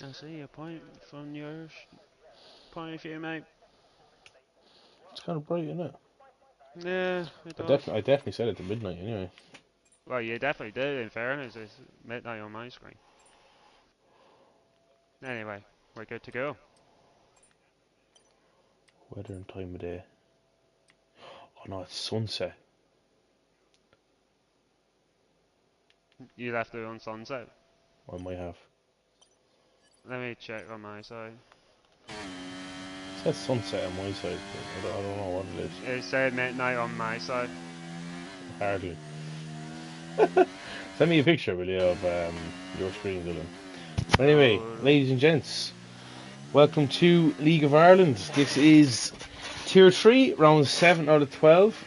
I see your point from your point of view, mate. It's kind of bright, isn't it? Yeah, it does. I definitely said it to midnight anyway. Well, you definitely did, in fairness. It's midnight on my screen. Anyway, we're good to go. Weather and time of day. Oh no, it's sunset. You left it on sunset. I might have. Let me check on my side. It says sunset on my side, but I don't know what it is. It said midnight on my side. Hardly. Send me a picture, will you, of your screen, Dylan. Anyway, Oh, ladies and gents, welcome to League of Ireland. This is Tier 3, round 7 out of 12,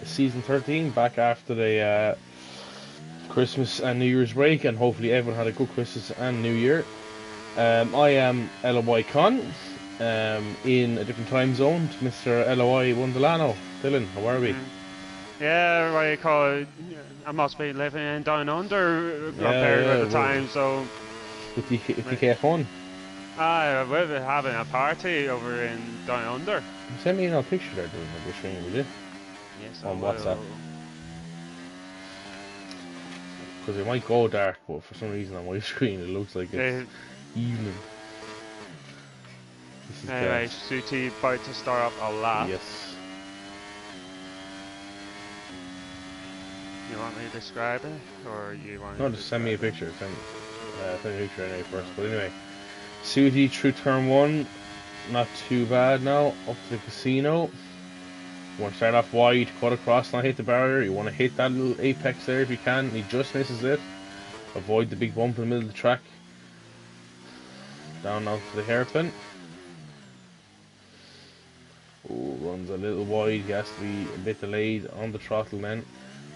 season 13, back after the Christmas and New Year's break, and hopefully everyone had a good Christmas and New Year. I am LOI Con, in a different time zone to Mr. LOI Wondelano. Dylan, how are we? mm. Yeah, what do you call it? I must be living in down under a period of Yeah, the yeah, time, so with the K1. we'll be having a party over in down under. Send me a picture there, Dylan, of your screen, will you? Yes, I On WhatsApp. will. Because it might go dark, but for some reason on my screen it looks like it's Uh, evening. This is anyway, gas. Suti about to start up a lap. Yes. You want me to describe it, or you want No, to just send me a describe it? picture. Send me a picture anyway first. But anyway, Suti through turn 1. Not too bad now. Up to the casino. You want to start off wide, cut across, not hit the barrier. You want to hit that little apex there if you can. And he just misses it. Avoid the big bump in the middle of the track. Down now to the hairpin. Oh, runs a little wide. He has to be a bit delayed on the throttle then.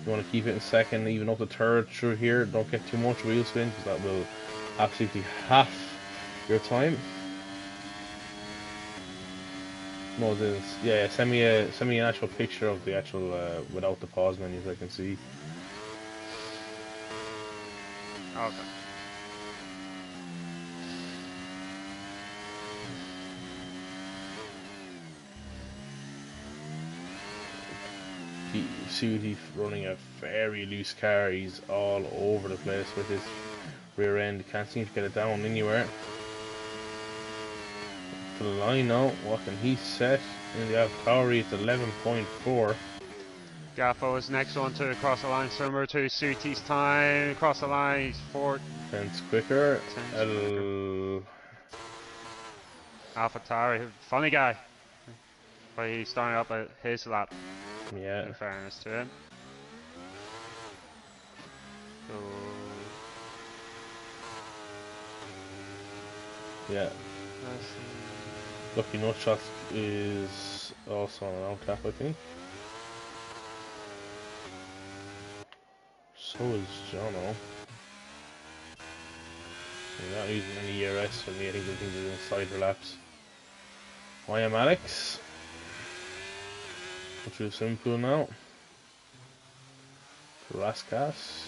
You want to keep it in second, even up to third through here. Don't get too much wheel spin because that will absolutely half your time. No, this, yeah. Send me an actual picture of the actual without the pause menu so I can see. Okay. See what he's running a very loose car. He's all over the place with his rear end. Can't seem to get it down anywhere. To the line now. What can he set? In the Alcari, it's 11.4. Gaffo is next one to cross the line, similar to Suti's time. Cross the line, he's 4 Tenths quicker. tenths quicker. AlphaTauri, funny guy. But he's starting up at his lap, Yeah. in fairness to him. So, Yeah. Lucky Nut Shot is also on an out tap, I think. So is Jono. We're not using any ERS for me. I think they're doing cider laps. I am Alex. Go through the swimming pool now. Raskas.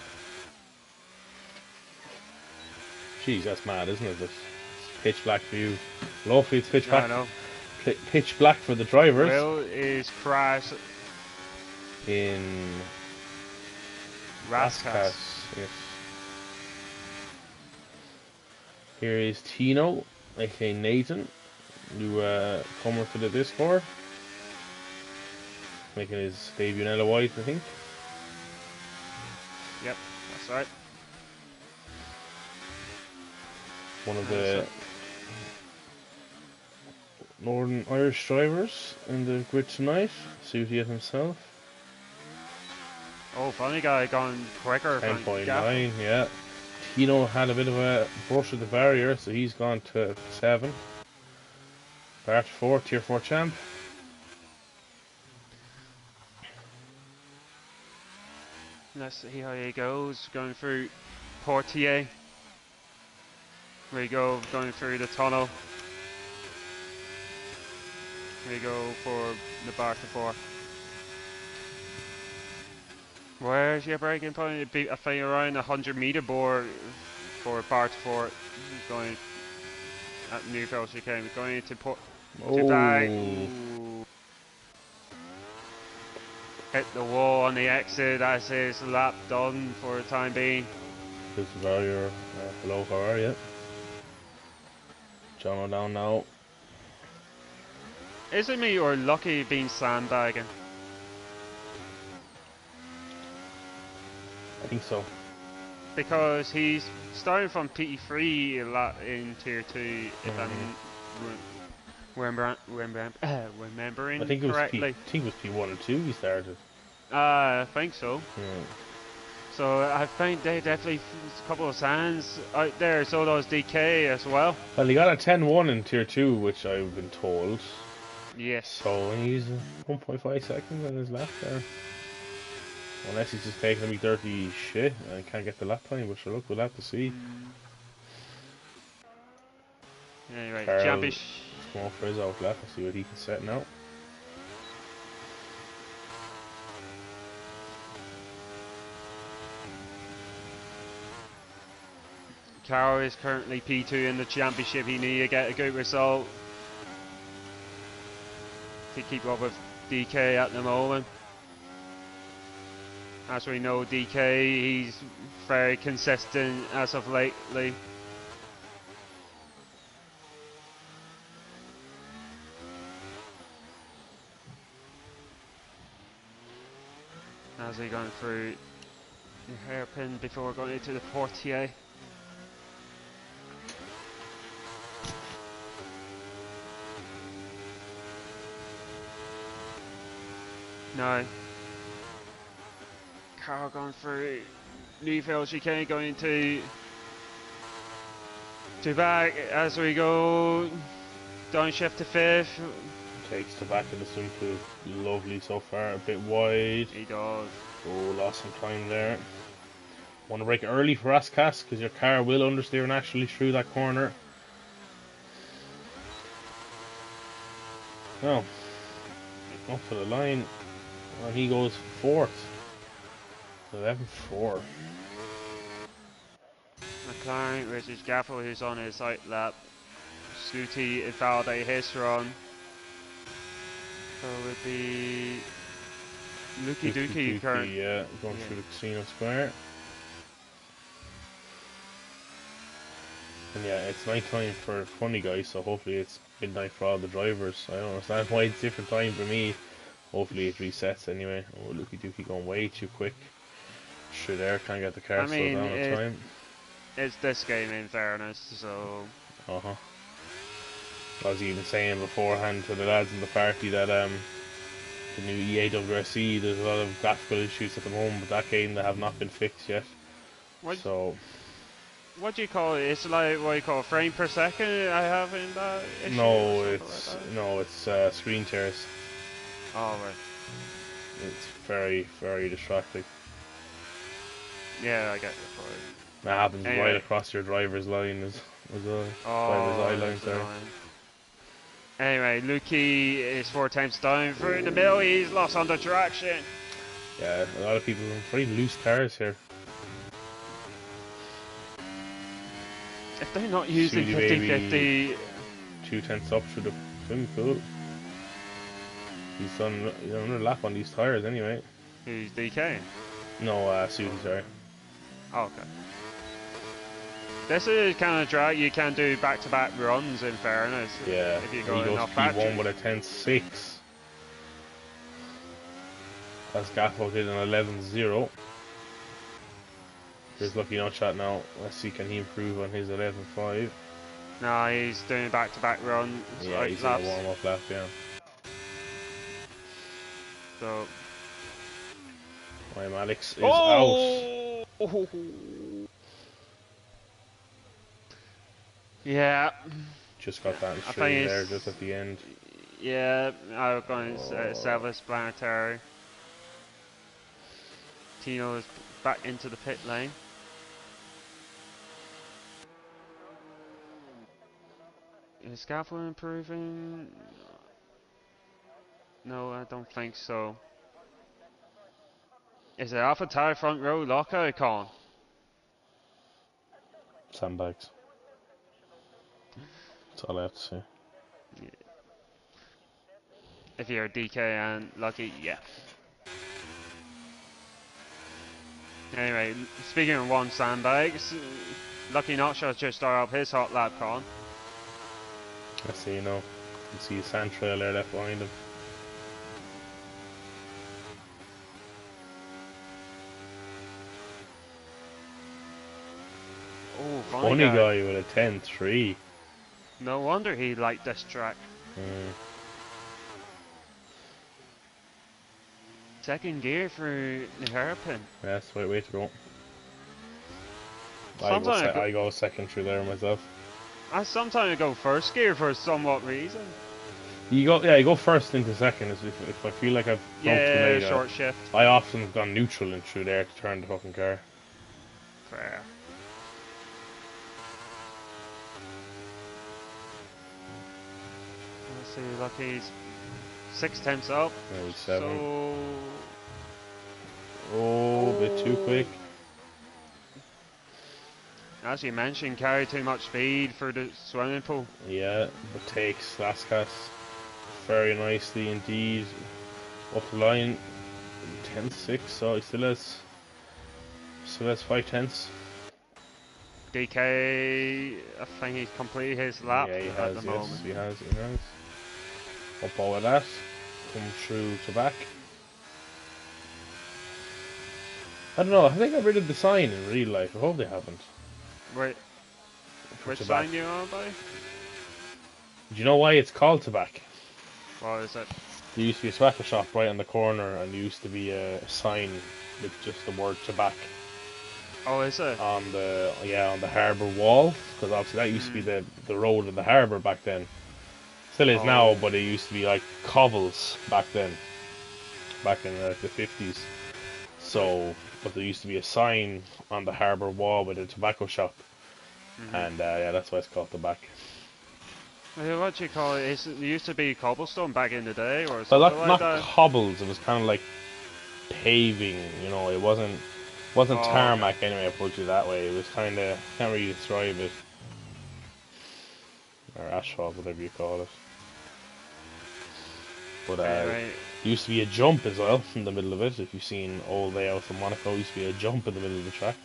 Jeez, that's mad, isn't it? This pitch black view. Lovely, it's pitch I black. know. Pitch black for the drivers. Will is crash In Raskas. Yes. Here is Tino, aka Nathan, new comer to the Discord, making his debut in LOI, I think. Yep, that's right. One of the Northern Irish drivers in the grid tonight. Suti himself. Oh, funny guy gone quicker. 10.9, yeah. Tino had a bit of a brush with the barrier, so he's gone to 7. Part 4, Tier 4 champ. Let's see how he goes. Going through Portier. Here we go, going through the tunnel. Here we go for the bar to 4. Where's your braking point? I think around the 100-meter board for bar to 4. Going at Newfield chicane. Going into to back. Oh, Ooh. Hit the wall on the exit. That's his lap done for the time being. this is your hello, how are you? John down now. Is it me or Lucky being sandbagging? I think so. Because he's starting from P3 in Tier 2, if I'm remembering I think it was correctly. P1 or 2 he started. I think so. Hmm. So I think they definitely a couple of sands out there. So does DK as well. Well, he got a 10-1 in Tier 2, which I've been told. Yes. So he's 1.5 seconds on his lap there. Unless he's just taking a wee dirty shit and can't get the lap time, but sure, look, we'll have to see. Anyway, Carl, championship. let's come on for his out lap and see what he can set now. Carl is currently P2 in the championship. He needs to get a good result to keep up with DK at the moment. As we know, DK, he's very consistent as of lately. As he going through the hairpin before going into the portier. No. Carl going through Newfield chicane, going to back as we go downshift to 5th. Takes the back of the swing pool. Lovely so far. A bit wide. He does. Oh, lost some time there. Want to brake early for Ascas because your car will understeer naturally through that corner. Now, up to the line. And he goes 4th. 11-4. McLaren versus Gaffel, who's on his out lap. Scooty invalidate his run. So it would be Lukey Dookie current. Yeah, going through the casino square. And yeah, it's night time for funny guys, so hopefully it's midnight for all the drivers. I don't understand why it's different time for me. Hopefully it resets anyway. Oh, Lukey Dookie going way too quick. Sure there, can't get the car slowed down in time. It's this game in fairness, so... Uh-huh. I was even saying beforehand to the lads in the party that the new EAWRC, there's a lot of graphical issues at the moment with that game that have not been fixed yet. What do you call it? It's like what you call frame per second I have in that issue? No, it's screen tears. Oh, right. It's very, very distracting. Yeah, I get your point. That happens right across your driver's line as well. Driver's eye line, sorry. Anyway, Lukey is 4 times down through the middle. He's lost under traction. Yeah, a lot of people have very loose cars here. If they're not using 50-50... 2/10 up through the swimming pool. He's done another lap on these tyres anyway. Who's DK? No, Susie, sorry. Oh, okay. This is kind of drag you can do back-to-back runs in fairness. Yeah, if you go he goes enough P1 with a 10.6. As Gaffo did an 11.0. Here's Lucky Not Shot now. Let's see, can he improve on his 11.5? No, he's doing back-to-back runs. Yeah, he's in a warm-up lap, yeah. So... I'm Alex is out. Yeah. Just got that straight there, just at the end. Yeah, I was going self-explanatory. Tino is back into the pit lane. Is scaffold improving? No, I don't think so. Is it Alpha Tower front row lockout, Colin? Sandbags. That's all I have to say. If you're DK and Lucky, yeah. Anyway, speaking of one sandbags, Lucky Notshot just started up his hot lap con. I see, you know. You see a sand trail there left behind him. Oh, Funny guy with a 10-3. No wonder he liked this track. Second gear for the hairpin. That's the right way to go. Sometimes I go second through there myself. I sometimes go first gear for somewhat reason. You go first into second if I feel like I've broke too late. Short shift. I often have gone neutral in through there to turn the fucking car. Fair. Let's see, Lucky's 6 tenths up. Maybe 7. So... Oh, a bit too quick. As you mentioned, carry too much speed for the swimming pool. Yeah, but takes Lascas very nicely indeed. Up the line, 10-6, so he still has 5 tenths. DK, I think he's completed his lap at the moment. He has. Up over that, come through to back. I don't know, I think I rid of the sign in real life. I hope they haven't. Wait, which sign you on by? Do you know why it's called tobacco? What is it? There used to be a tobacco shop right on the corner, and there used to be a sign with just the word tobacco. Oh, is it? On the harbour wall, because obviously that used to be the road of the harbour back then. Still is now, but it used to be like cobbles back then, back in the 50s. So, but there used to be a sign on the harbour wall with a tobacco shop, and that's why it's called tobacco. What do you call it? It used to be cobblestone back in the day, or something Well, like that. Not cobbles. It was kind of like paving. You know, it wasn't tarmac anyway. I put it that way. It was kind of, can't really describe it, or asphalt, whatever you call it. But Right. used to be a jump as well in the middle of it. If you've seen old layouts of Monaco, used to be a jump in the middle of the track.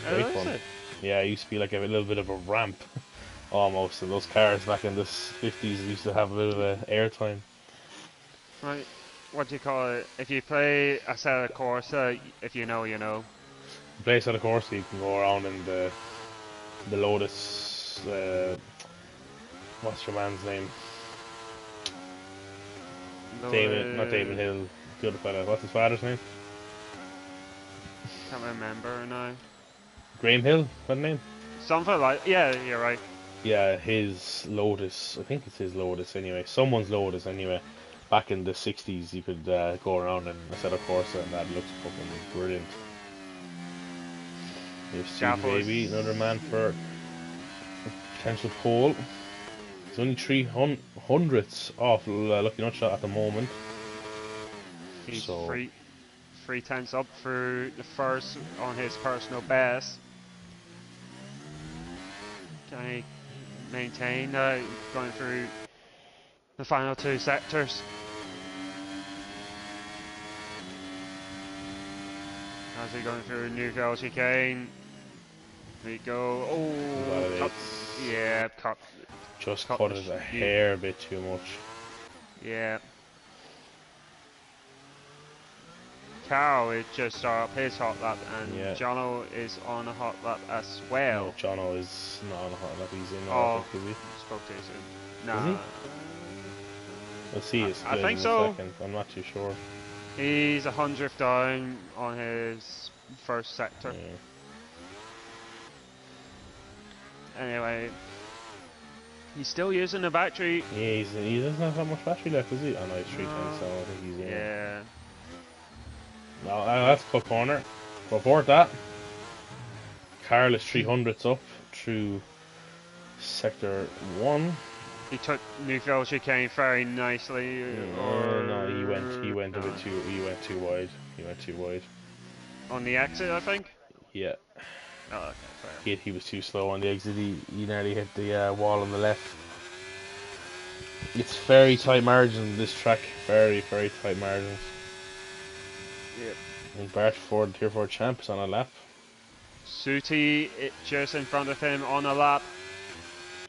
Great fun. It? Yeah, it used to be like a little bit of a ramp, almost. And those cars back in the 50s used to have a bit of a airtime. Right. What do you call it? If you play a set of Corsa, if you know, you know. You play a set of Corsa, you can go around in the Lotus. What's your man's name? Not David Hill, the other fella. What's his father's name? Can't remember now. Graham Hill, what name? Something like, yeah, you're right. Yeah, his Lotus, I think it's his Lotus anyway. Someone's Lotus anyway. Back in the 60s, you could go around in a set of Corsa, and that looks fucking brilliant. Here's Steve Baby, another man for potential pole. It's only 300ths off Lucky Nutshot at the moment. He's 3 tenths up for the first on his personal best. Can he maintain going through the final 2 sectors? As he going through New Girl Chicane. We go. Oh, cut. Just cut it a hair bit too much. Yeah. Carl is just started up his hot lap, and Jono is on a hot lap as well. No, Jono is not on a hot lap. He's in. I think, is he? Spoke too soon. Nah. Is he? We'll see his split I think in so. a second. I'm not too sure. He's 100th down on his first sector. Yeah. Anyway, he's still using the battery. Yeah, he doesn't have that much battery left, does he? Oh no, he's 3 tenths, so I think he's in. Yeah. No, that's cut corner. Report that. Carl is 300ths up through sector 1. He took Newfield Chicane very nicely. No, he went a bit too. He went too wide. He went too wide. On the exit, I think. Yeah. Oh, okay, fair. He was too slow on the exit. He nearly hit the wall on the left. It's very tight margins this track. Very, very tight margins. Yep. I think Bart Ford, Tier 4 champ, is on a lap. Suti just in front of him on a lap.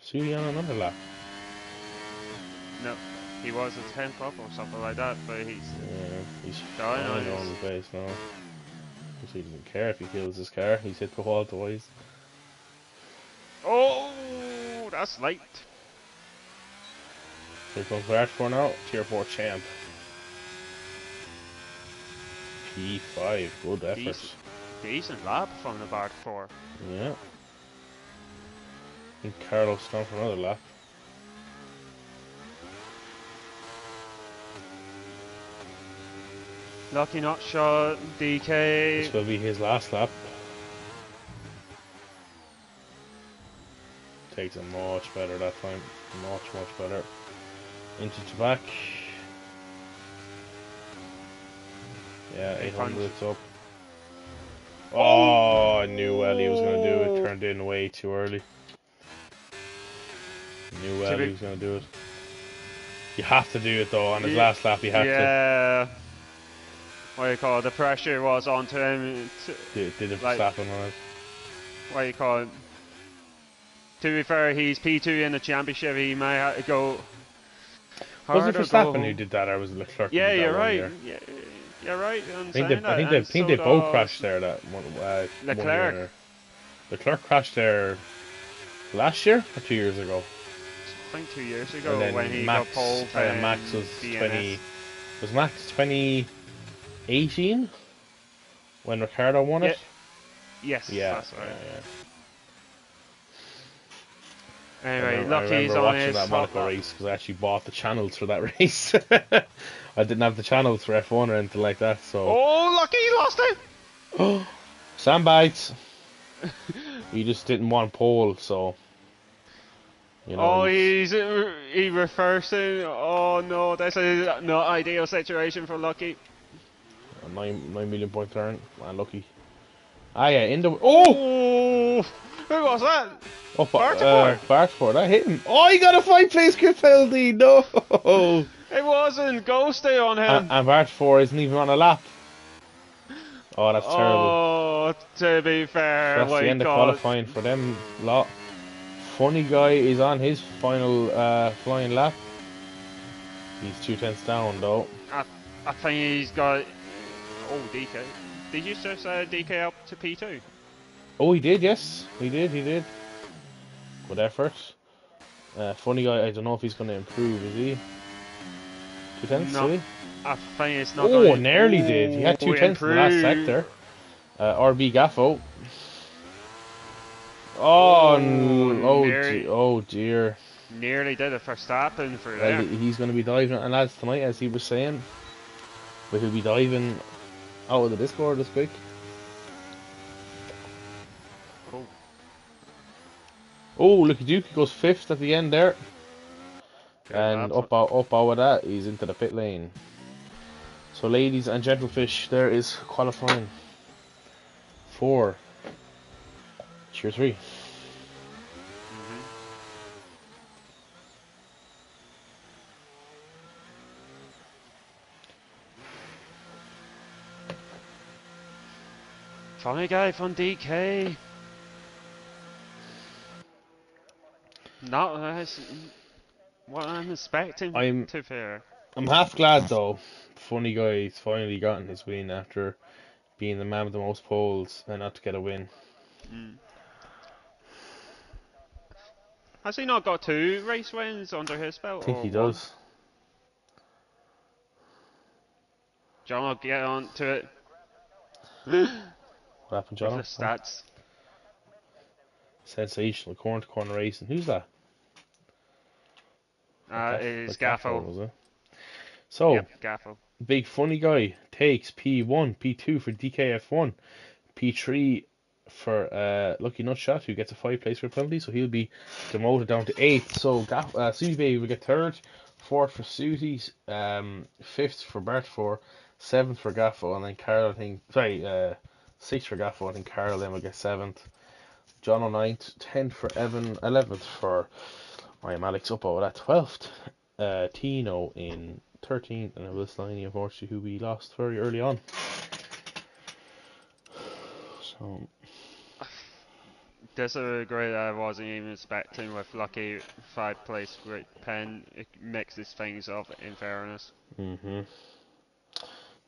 Sudi on another lap. No, he was a 10th up or something like that, but he's He's going flying on on his... the base now. He doesn't care if he kills his car. He's hit the wall twice. Oh, that's late. Here comes Bart Ford now. Tier 4 champ. P5. Good effort. Decent lap from the Bart 4. Yeah. I think Carlos gone for another lap. Lucky not shot, DK. This will be his last lap. Takes it much better that time. Much better. Into the back. Yeah, 800 it's up. Oh, I knew Ellie was going to do it. Turned in way too early. Knew Ellie was going to do it. You have to do it though. On his last lap, you have to. Yeah. What do you call it? The pressure was onto him. Did a like, slapping on it. What do you call it? To be fair, he's P2 in the championship. He may have to go. Was it Verstappen who did that, or was it Leclerc? Yeah, you're right. Year? Yeah, you're right. I think they both crashed there. That one. Leclerc. Leclerc crashed there last year or 2 years ago. I think 2 years ago when he got pole. Max was 20. Was Max 2018 when Ricciardo won it? Yes, yeah, that's right. Yeah. Anyway, I Lucky's remember on watching his that Monaco race because I actually bought the channels for that race. I didn't have the channels for F1 or anything like that, so. Oh, Lucky lost it! Sam bites. He just didn't want pole, so. You know, he reversing. Oh no, that's a not ideal situation for Lucky. A 9 million point turn, Lucky. Ah yeah, in the. Oh! Who was that? Oh, Bartford, I hit him. Oh, he got a 5-place grip penalty. No. It wasn't ghosty on him. And Bartford isn't even on a lap. Oh, that's terrible. Oh, to be fair, So that's the end of qualifying for them lot. Funny guy is on his final flying lap. He's 2/10 down though. I think he's got. Oh, DK. Did you just DK up to P2? Oh, he did. Yes, he did. Good effort. Funny guy. I don't know if he's going to improve. Is he? 2/10. No, I think it's not. Oh, nearly did. He had 2/10 in the last sector. RB Gaffo. Oh dear. Nearly did it for Verstappen for there. He's going to be diving on lads tonight, as he was saying. But he'll be diving out of the Discord this quick. Oh, Lucky Duke goes 5th at the end there. And up over that, he's into the pit lane. So ladies and gentlefish, there is qualifying for Tier 3. Funny guy from DK. Not what I'm expecting to fair. I'm half glad though. Funny guy's finally gotten his win after being the man with the most poles and not to get a win. Has he not got 2 race wins under his belt? I think he does. John will get on to it. What happened, John? The stats. Sensational corner to corner racing. Who's that? Is Gaffo. Was it? So, yep, Gaffo. Big funny guy takes P1, P2 for DKF1, P3 for Lucky Nutshot, who gets a 5-place for penalty, so he'll be demoted down to 8th. So Susie Baby will get 3rd, 4th for Susie's, 5th for Bart 7th for Gaffo, and then Carl, 6th for Gaffo, I think Carl then will get 7th. John 9th, 10th for Evan, 11th for I am Alex up over that 12th. Tino in 13th, and Will Sliney, unfortunately, who we lost very early on. So This is a grade I wasn't even expecting with lucky 5th place great pen. It mixes things up in fairness.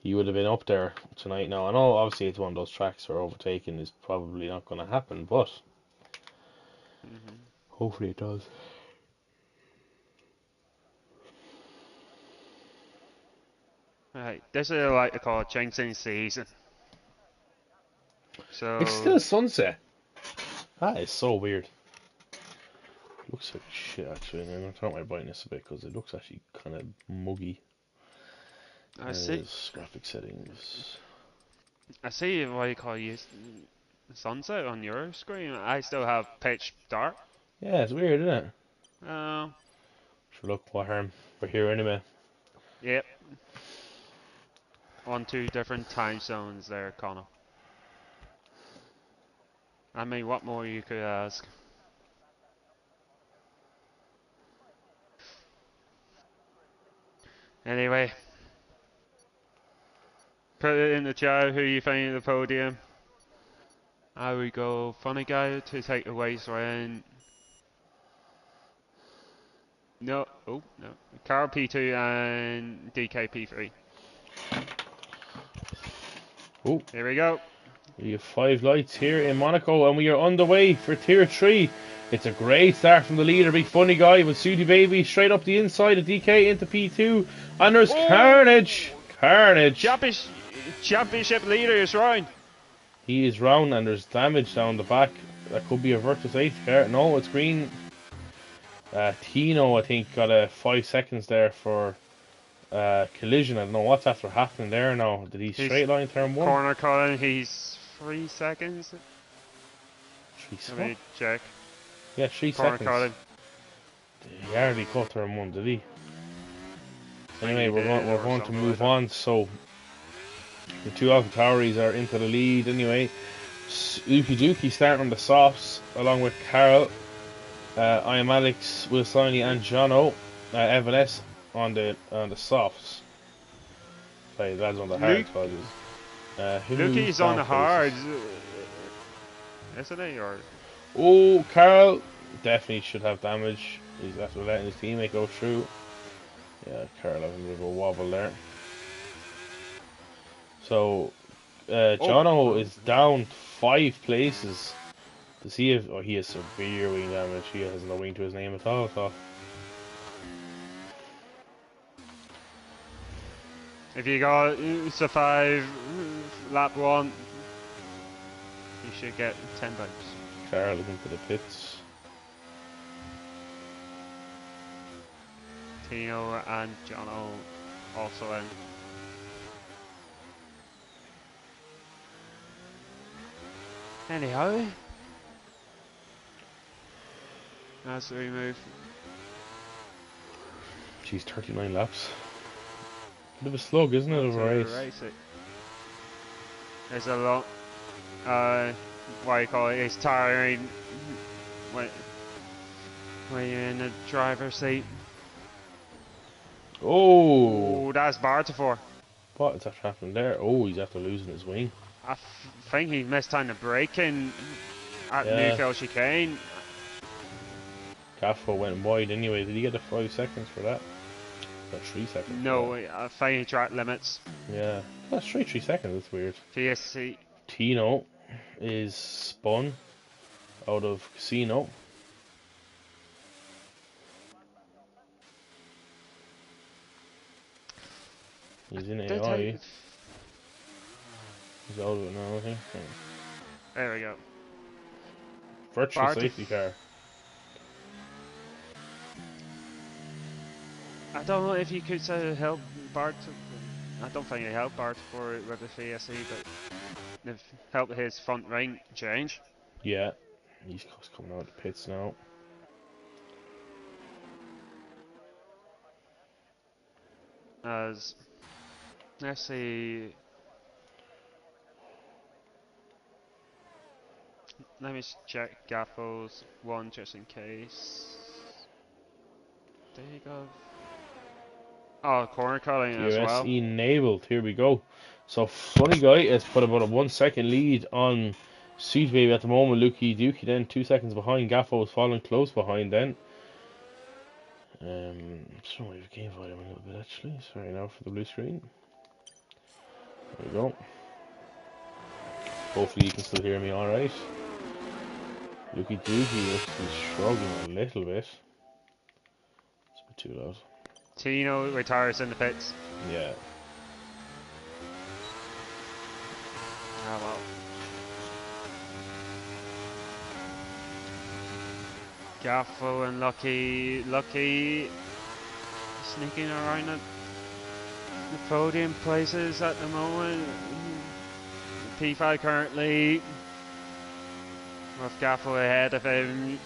he would have been up there tonight. Now I know obviously it's one of those tracks where overtaking is probably not going to happen, but hopefully it does. Right, this is what I like to call jinxing season. So It's still sunset. That is so weird. Looks like shit actually. I'm going to turn my brightness a bit because it looks actually kind of muggy. I see. Graphic settings. I see what you call sunset on your screen. I still have pitch dark. Yeah, it's weird, isn't it? Oh. Sure, look, what harm? We're here anyway. Yep. On 2 different time zones there, Connor. I mean, what more you could ask? Anyway, put it in the chat who you think of the podium. I would go Funny Guy to take the race round. No, oh no. Carl P2 and DK P3. Oh, Here we go. we have 5 lights here in Monaco, and we are on the way for Tier 3. It's a great start from the leader, Big Funny Guy, with Sooty Baby straight up the inside of DK into P2. And there's Carnage! Carnage! Championship leader is round. He is round, and there's damage down the back. That could be a Virtus 8 car. No, it's green. Tino, I think, got a 5 seconds there for collision. I don't know what's after happening there now. Did he straight line turn 1? Corner cutting, he's 3 seconds. 3 seconds? Let me check. Yeah, 3 Corner seconds. cutting. He hardly cut turn 1, did he? Anyway, He we're did, going to something move like on. So the 2 AlphaTauris are into the lead anyway. Uki Duki starting on the softs along with Carl, I am Alex, Will Sliney and Jono, Evan S on the softs. Sorry, the lads on the hard apologies. Lukey's on the hard, isn't he? Or oh, Carl definitely should have damage. He's after letting his teammate go through. Yeah, Carl having a bit of a wobble there. So Jono is down 5 places. Does he have? Oh, he has severe wing damage. He has no wing to his name at all. So if you got survive lap 1, you should get 10 bucks. Carl looking for the pits. Tino and Jono also in. Anyhow, as we move. Geez, 39 laps. Bit of a slug, isn't it, of a race? There's a lot. What do you call it? It's tiring when you're in the driver's seat. Oh, that's Bartafor. What is after happening there? Oh, he's after losing his wing. I think he missed time to brake in at Newfield chicane. Gaffo went wide anyway. Did he get the 5 seconds for that? Not 3 seconds. No, I think he track limits. Yeah, that's 3 seconds. That's weird. TSC. Tino is spun out of Casino. He's in AI. He's out of it now, I think. There we go. Virtual safety car. I don't know if you could say help Bart. I don't think it helped Bart for it with the VSE, but it helped his front ring change. Yeah, he's coming out of the pits now. As let's see. Let me check Gaffo's one just in case. There you go. Oh, corner cutting as DRS well. enabled. Here we go. So Funny Guy has put about a 1 second lead on Sweet Baby at the moment. Lukey Dookie then 2 seconds behind. Gaffo was following close behind then. Just want to wave game volume a little bit actually. Sorry now for the blue screen. There we go. Hopefully you can still hear me alright. Lukey Dookie looks to be struggling a little bit. It's a bit too loud. Tino retires in the pits. Yeah. Oh well. Gaffo and Lucky sneaking around the podium places at the moment. P5 currently with Gaffo ahead of him,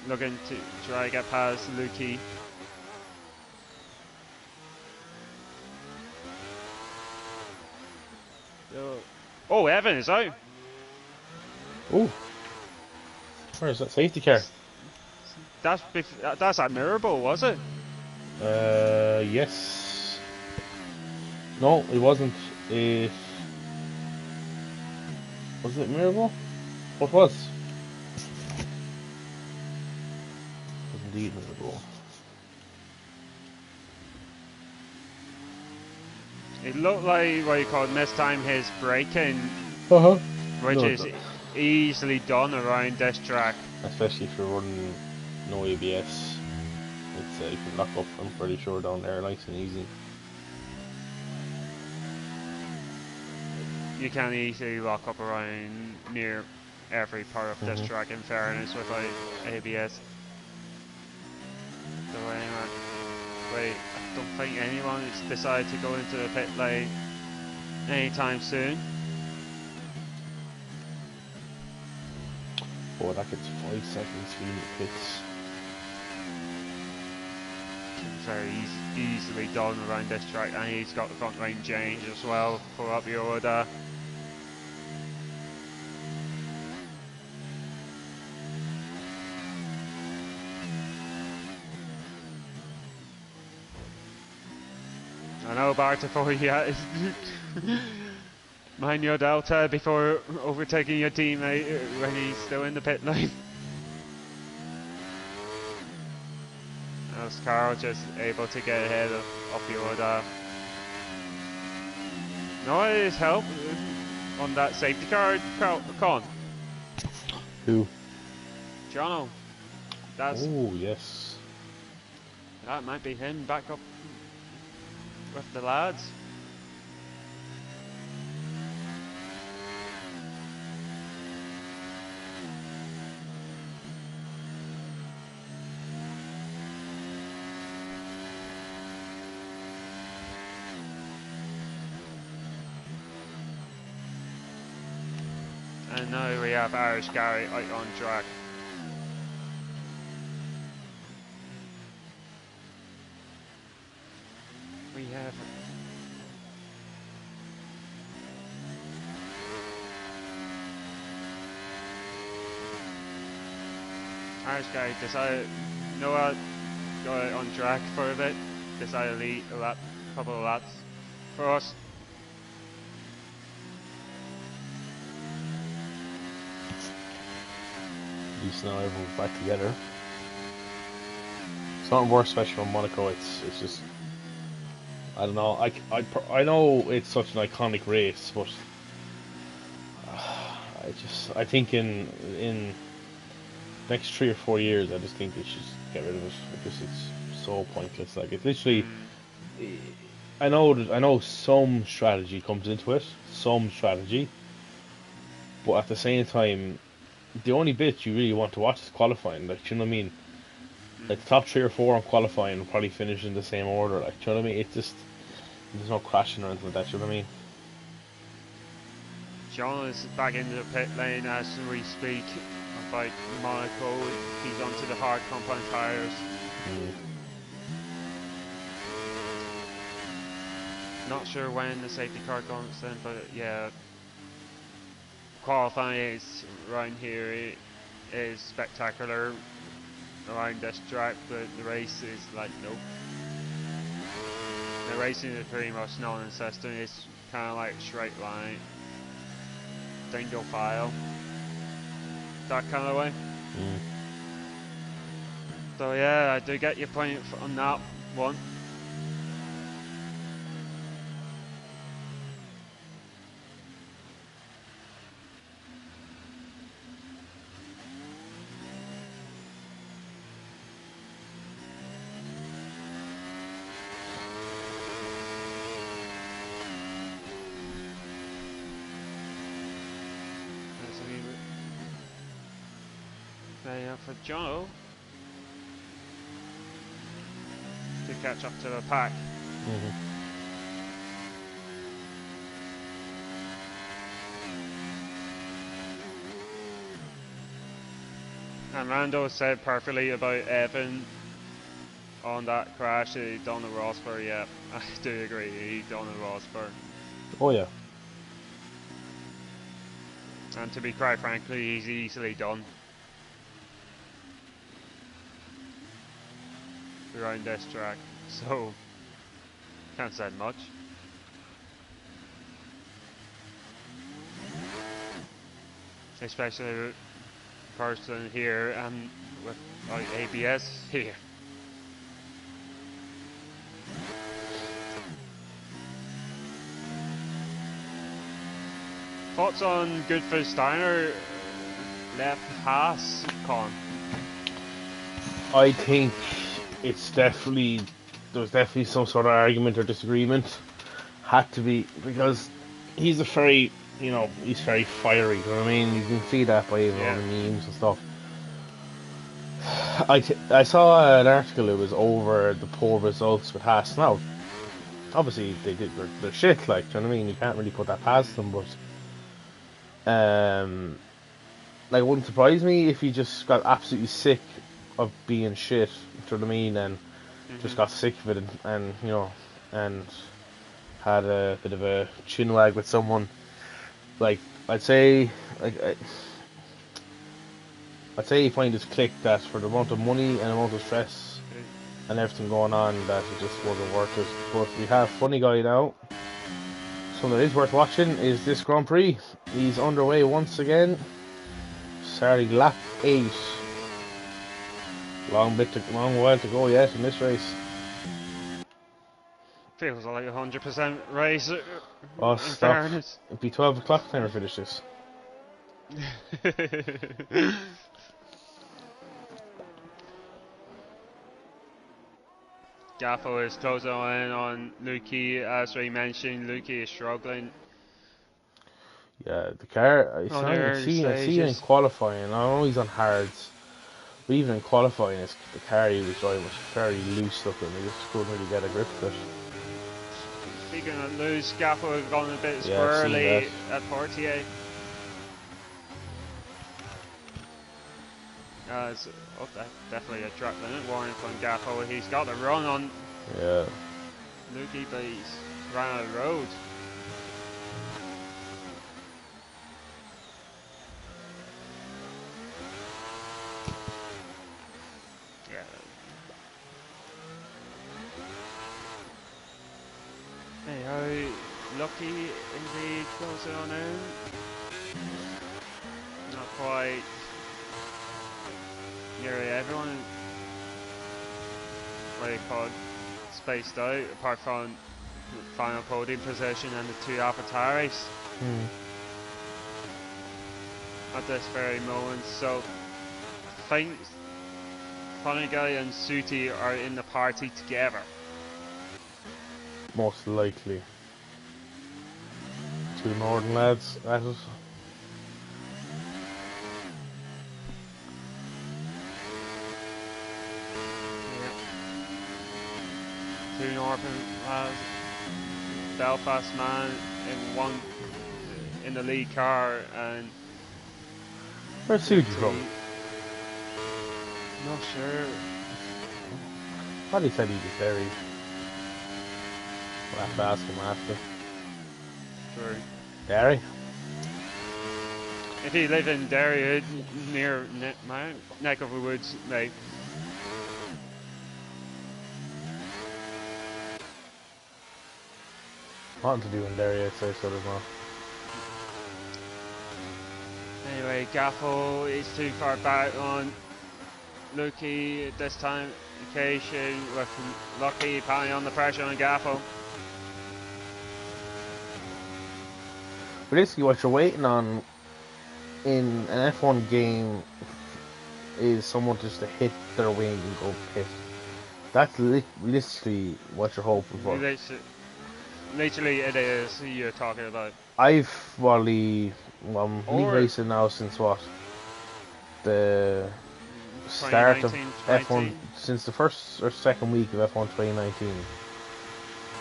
looking to try to get past Luki. Oh, Evan is out. Oh, where's that safety car? That's admirable, was it? Yes. No, it wasn't. It was it Miracle? What was? It was indeed Miracle. It looked like what you call mistime his braking, which No, is easily done around this track. especially if you're running no ABS. It's you can lock up. I'm pretty sure down there, nice and easy. You can easily lock up around near every part of this track, in fairness, without ABS. So anyway, wait, I don't think anyone has decided to go into the pit lane anytime soon. Boy, that gets 5 seconds between the pits. Very easily done around this track, and he's got the front lane change as well for up your order. I know Barta for you. Mind your delta before overtaking your teammate when he's still in the pit lane. As Carl just able to get ahead of Yoda. No, it is help on that safety car, Con. Who? Jono. That's. Oh yes. That might be him back up with the lads. And now we have Irish Gary out on track. We have Irish Gary decided Noah got out on track for a bit, decided to lead a lap, couple of laps for us. At least now everyone's back together. It's not worse, especially from Monaco. It's just, I don't know. I know it's such an iconic race, but I think in next 3 or 4 years, I just think they should get rid of it because it's so pointless. Like it's literally, I know some strategy comes into it, but at the same time, the only bit you really want to watch is qualifying. Like, you know what I mean? Like the top 3 or 4 on qualifying will probably finish in the same order. Like, you know what I mean? It's just there's no crashing or anything like that. You know what I mean? John is back into the pit lane as we speak about Monaco. He's onto the hard compound tyres. Not sure when the safety car comes in, but yeah, qualifying is around here is spectacular around this track, but the race is like nope. The racing is pretty much non-existent. It's kind of like straight line, single file, that kind of way. So yeah, I do get your point on that one. Yeah, for Jono to catch up to the pack. And Rando said perfectly about Evan on that crash that he done at Rosberg. Yeah, I do agree, he done at Rosberg. Oh yeah. And to be quite frankly, he's easily done around this track, so can't say much. Especially with person here and with ABS here. Thoughts on Goodfish Steiner left pass, Con? I think it's definitely, there's definitely some sort of argument or disagreement. Had to be, because he's a very, you know, he's very fiery, you know what I mean? You can see that by even all the memes and stuff. I saw an article, it was over the poor results with Haas. Now, obviously they did their shit, like, you know what I mean? You can't really put that past them, but like, it wouldn't surprise me if he just got absolutely sick of being shit, you know what I mean? And just got sick of it, and you know, and had a bit of a chinwag with someone. Like, I'd say he finally just clicked that for the amount of money and amount of stress and everything going on, that it just wasn't worth it. But we have funny guy now. Something that is worth watching is this Grand Prix. He's underway once again. Sorry, lap 8. Long while to go yet in this race. Feels like 100% race. Oh, in stop. fairness. It'd be 12 o'clock time to finish this. Gaffo is closing in on Lukey. As we mentioned, Lukey is struggling. Yeah, the car, I see him in qualifying. I know he's on hards, but even in qualifying, the car he was driving was very loose looking. He just couldn't really get a grip with it. Speaking of loose, Gaffo has gone a bit squirrely at Portier. That's definitely a track limit warning from Gaffo. He's got the run on. Yeah. Lukey, but he's ran out of road. Yeah. Hey, how lucky indeed closing on in. Not quite. Nearly everyone, what do you call it, spaced out, apart from final podium position and the two AlphaTauris at this very moment. So I think Funny Guy and Suti are in the party together. Most likely. Two northern lads at it. Two northern lads, Belfast man in the lead car, and where's Suji from? Not sure. I thought he said he was Derry. We'll have to ask him after. True. Derry? If he lived in Derry, near my neck of the woods, mate. nothing to do in there yet, so there's not. Anyway, Gaffel is too far back on Lucky at this time occasion, with Lucky piling on the pressure on Gaffel. Basically, what you're waiting on in an F1 game is someone just to hit their wing and go pit. That's literally what you're hoping for. Literally, it is you're talking about. I've league racing now since what? The start of F1, since the first or second week of F1 2019.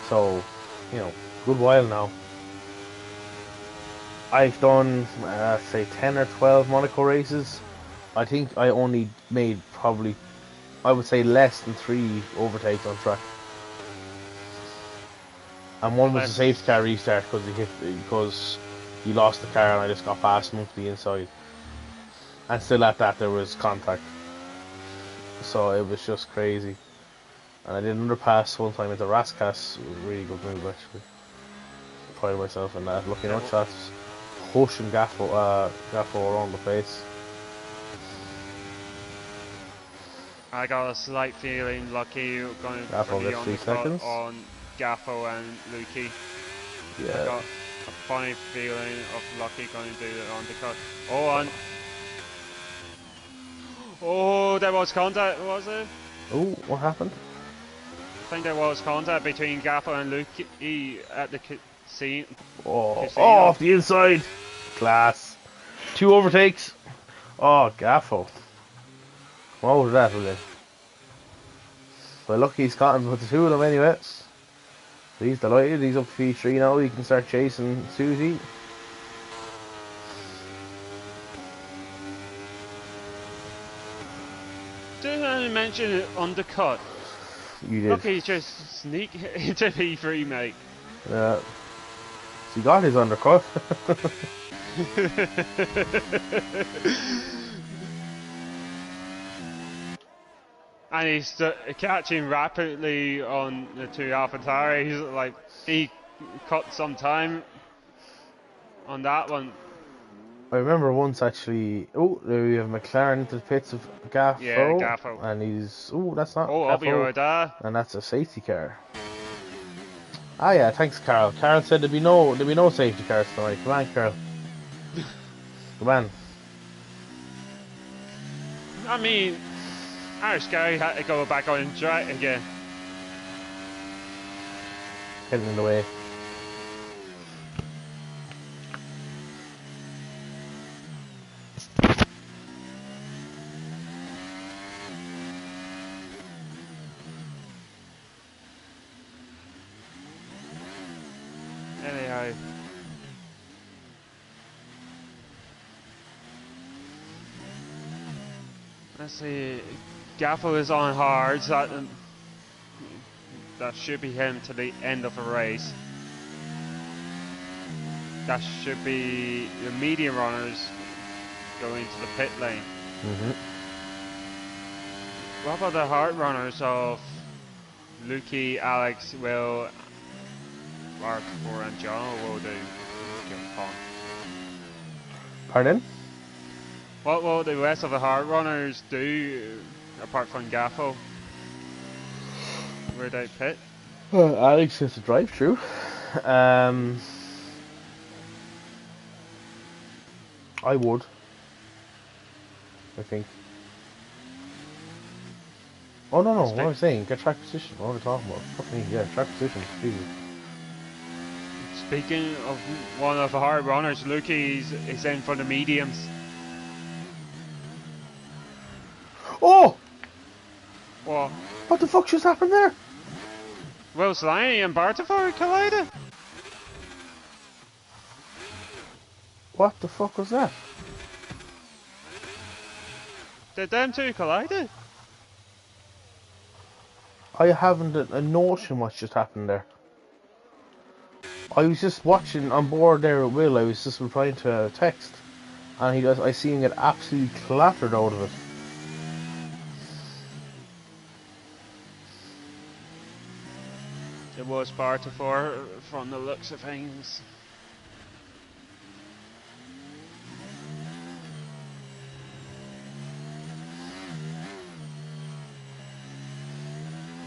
So, you know, good while now. I've done, say, 10 or 12 Monaco races. I think I only made probably, I would say, less than 3 overtakes on track. And one was a safety car restart because he lost the car and I just got past him to the inside. And still at that there was contact. So it was just crazy. And I did an underpass one time into Raskas. It was a really good move actually. Proud of myself in that. Looking out shots. Pushing Gaffo around the place. I got a slight feeling Lucky going for the undercut on Gaffo and Luki. Yeah. I got a funny feeling of Lucky going to do the undercut. Oh, there was contact, was it? Oh, what happened? I think there was contact between Gaffo and Luki at the casino. Oh, off the inside. Class. 2 overtakes. Oh, Gaffo. What was that, really? Well, lucky he's caught him with the 2 of them anyway. He's delighted. He's up to P3 now. He can start chasing Susie. Did I mention undercut? You did. Lucky just sneak into P3, mate. Yeah. He got his undercut. And he's catching rapidly on the 2 AlphaTauri. He's like, he cut some time on that one. I remember once actually. Oh, there we have McLaren into the pits of Gaffo. Yeah, Gaffo. And he's. Oh, that's not. Oh, I'll be right there. And that's a safety car. Ah, yeah. Thanks, Carl. Carl said there'd be no safety cars tonight. Come on, Carl. Come on. I mean, Irish guy had to go back on track again. Getting in the way. Anyhow. Let's see. Gaffo is on hard, so that should be him to the end of the race. That should be the medium runners going to the pit lane. What about the hard runners of Luki, Alex, Will, Mark, and John will do? Pardon? What will the rest of the hard runners do apart from Gaffo? Where they pit? Well, Alex has to drive through. I would. I think. Oh no, what am I saying? Get track position. What are we talking about? Fucking yeah, track position. Jesus. Speaking of one of the hard runners, Luki is in for the mediums. Oh! What? What the fuck just happened there? Will Slaney and Bartafari collided? What the fuck was that? Did them two collided? I haven't a notion what just happened there. I was just watching on board there with Will. I was just replying to a text, and I see him get absolutely clattered out of it. It was bar to four from the looks of things.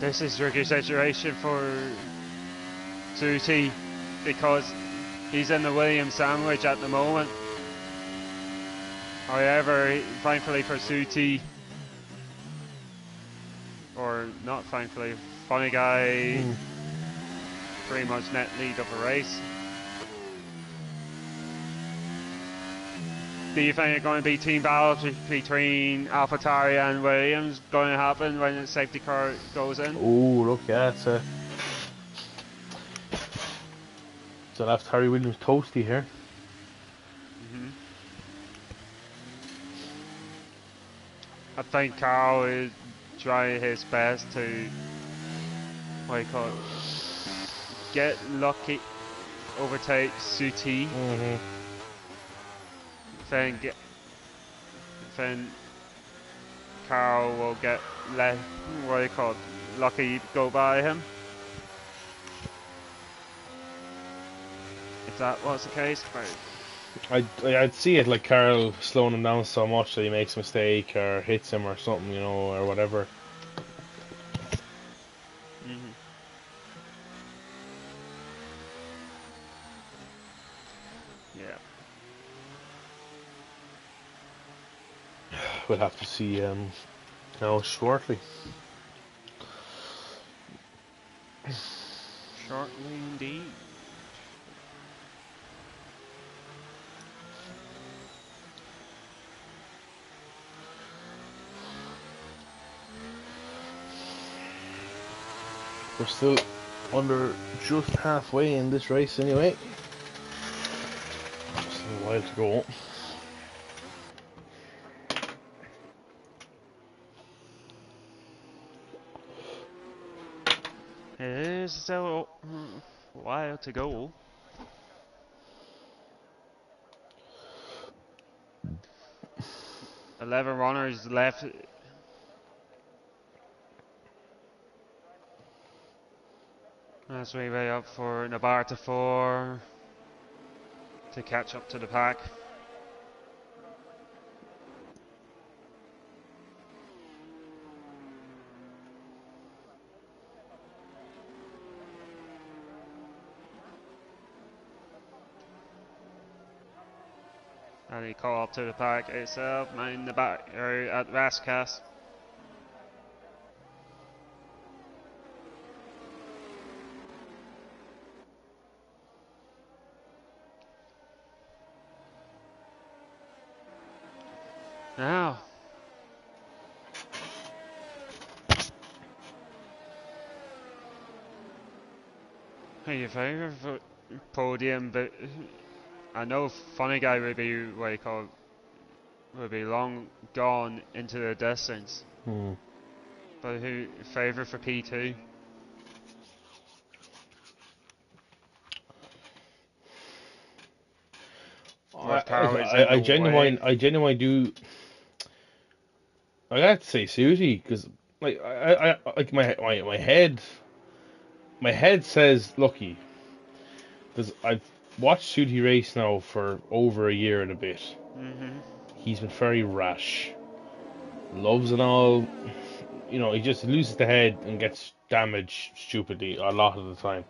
This is a tricky situation for Suti because he's in the Williams sandwich at the moment. However, thankfully for Suti, or not thankfully, Funny Guy pretty much net lead of the race. Do you think it's going to be team battles between AlphaTauri and Williams going to happen when the safety car goes in? Oh, look, yeah, it's a AlphaTauri Williams toasty here. I think Carl is trying his best to, what do you call it, get lucky, overtake Suti. Then Carl will get what do you call it, lucky go by him. If that was the case, but I'd see it like Carl slowing him down so much that he makes a mistake or hits him or something, you know, or whatever. Yeah. We'll have to see now shortly. Shortly indeed. We're still under just halfway in this race anyway. Still a while to go. It is still a while to go. $11 runners left. As we wait up for Nabar to 4 to catch up to the pack. And he call up to the pack itself, in the back or at Rascas. Now, who your favourite podium? But I know Funny Guy would be what you call would be long gone into the distance. But who favourite for P2? I genuinely do. I have to say Susie because like I like my head says Lucky because I've watched Susie race now for over a year and a bit. He's been very rash, loves and all. You know, he just loses the head and gets damaged stupidly a lot of the time.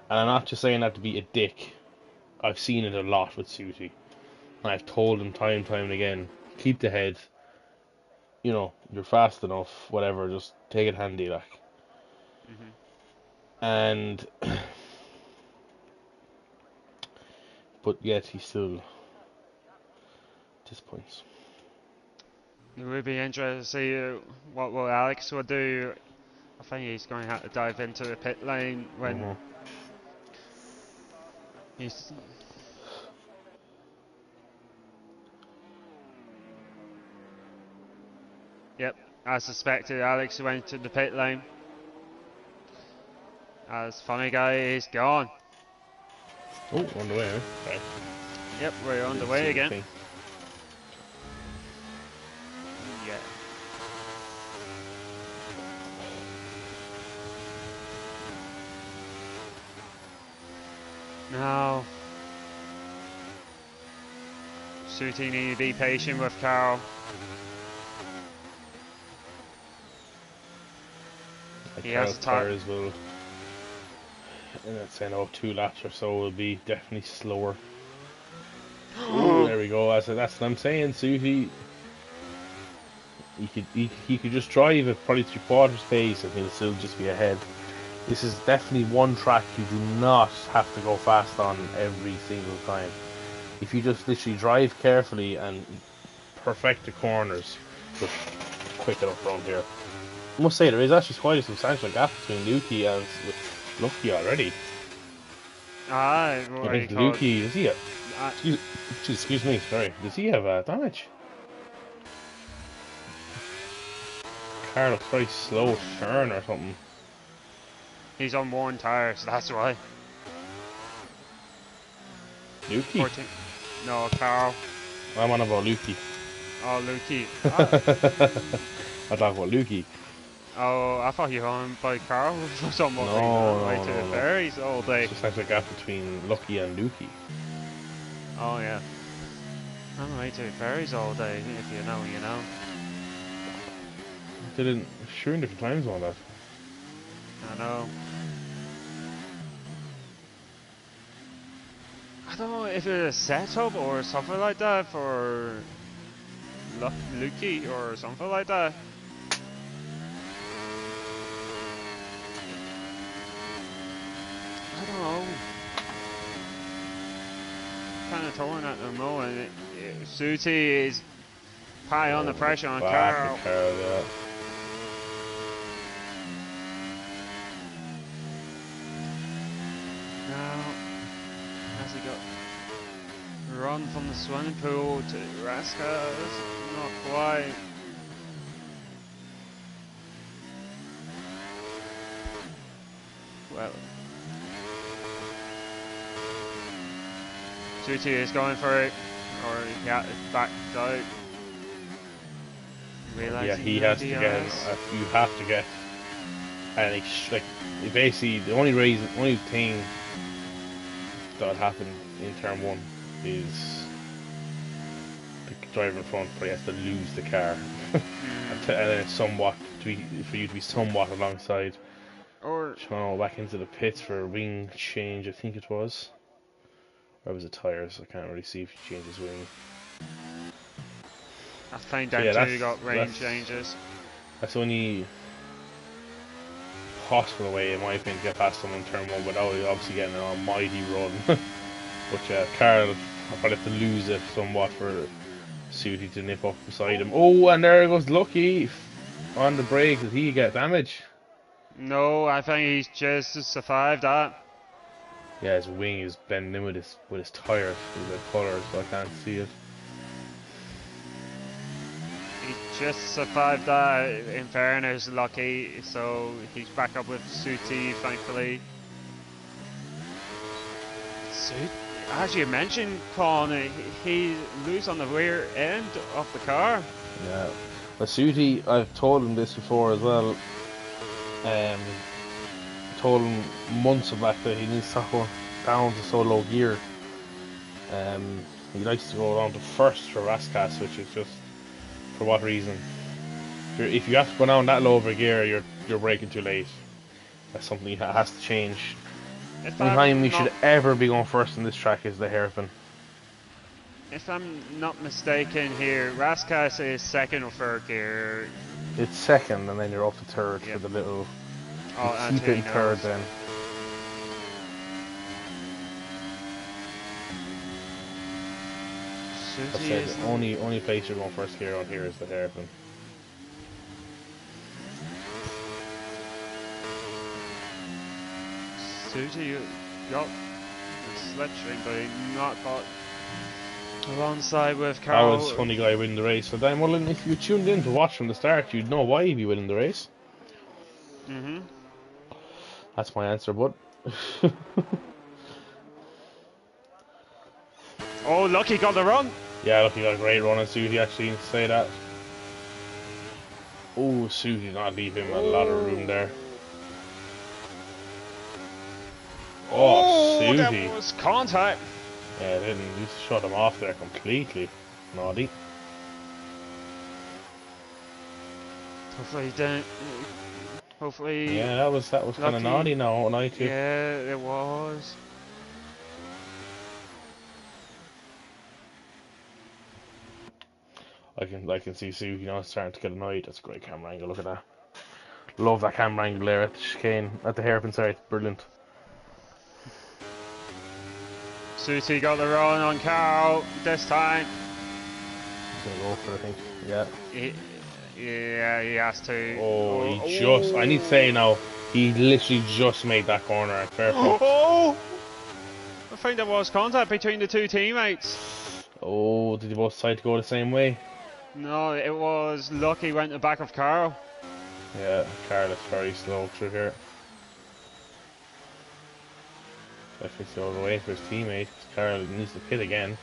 And I'm not just saying that to be a dick. I've seen it a lot with Susie. And I've told him time and again, keep the head. You know, you're fast enough, whatever, just take it handy, like. And... but yet he still disappoints. It would be interesting to see what will Alex will do. I think he's going to have to dive into the pit lane when he's... Yep, as suspected, Alex went to the pit lane. As Funny Guy is gone. Oh, on the way, huh? Okay. Yep, we're on the way again. Okay. Yeah. Now, Suti need to be patient with Carl. He has Carl's a tire. tires will, and I'd say no, 2 laps or so will be definitely slower. Oh, there we go. That's what I'm saying. Suti, he could just drive at probably 3/4 pace and he'll still just be ahead. This is definitely one track you do not have to go fast on every single time. If you just literally drive carefully and perfect the corners, just quick enough around here. I must say there is actually quite a substantial gap between Lukey and Lucky already. Ah, I what think you call it? Lukey, does he have, excuse me, sorry, does he have damage? Car looks very slow to turn or something. He's on one tire, so that's why. Lukey? 14. No, Carl. I'm on about Lukey. Oh, Lukey. I talk about Lukey. Oh, I thought you were on by Carl for some reason. No, Way no, to the no, no. ferries all day. It's just like the gap between Lucky and Lukey. Oh, yeah. I'm away to the ferries all day, if you know, you know. Did it sure in different times on that. I know. I don't know if it's a setup or something like that for Lukey or something like that. I don't know. Kind of torn at the moment. Suti is high on the pressure on Carl. Yeah. Now, has he got run from the swimming pool to Raska? Not quite. Well, Suti is going for it, or yeah, it's backed out. Yeah, he has to get. You have to get. And like basically, the only thing that happened in turn 1 is the driver in front probably has to lose the car, and then it's somewhat for you to be somewhat alongside. Or Channel back into the pits for a wing change, I think it was. Or was it tires? I can't really see if he changed his wing. I think them two got range changes. That's the only possible way, in my opinion, to get past them in turn 1 without obviously getting an almighty run. But yeah, Carl will probably have to lose it somewhat for Suti to nip up beside him. Oh, and there goes Lucky on the brake. Did he get damage? No, I think he's just survived that. Yeah, his wing is bending in with his tires, with the colours, so I can't see it. He just survived that, in fairness, Lucky, so he's back up with Suti, thankfully. As you mentioned, Colin, he loose on the rear end of the car. Yeah, but Suti, I've told him this before as well. Told him months back that he needs to go down to so low gear. He likes to go down to first for Rascas, which is just for what reason? If you have to go down that low of a gear, you're braking too late. That's something that has to change. The only time you should ever be going first in this track is the hairpin. If I'm not mistaken here, Rascas is second or third gear. It's second, and then you're up to third for the little. Oh, keep it in third then. I said the only place you're going first gear on here is the hairpin. Suti got the slipstream, but he not got alongside with Carl. That was funny guy winning the race. So then, well, if you tuned in to watch from the start, you'd know why he'd be winning the race. That's my answer, bud. Oh, Lucky got the run. Yeah, Lucky got a great run on Suti, actually, to say that. Oh, Suti did not leave him a lot of room there. Oh, Oh, that Susie. was contact. Yeah, didn't just shut him off there completely. Naughty. Hopefully he didn't. Hopefully. Yeah, that was kind of Lucky. naughty now, won't I, too? Yeah, it was. I can see Susie now starting to get annoyed. That's a great camera angle. Look at that. Love that camera angle there at the chicane, at the hairpin side. Brilliant. Suti got the run on Carl this time. He's gonna go for it, I think. Yeah. Yeah, he has to. Oh, he just. I need to say now, he literally just made that corner. Fair play. Oh! I think there was contact between the two teammates. Oh, did they both decide to go the same way? No, it was Lucky went the back of Carl. Yeah, Carl is very slow through here. Definitely still away for his teammate. Carl needs to pit again.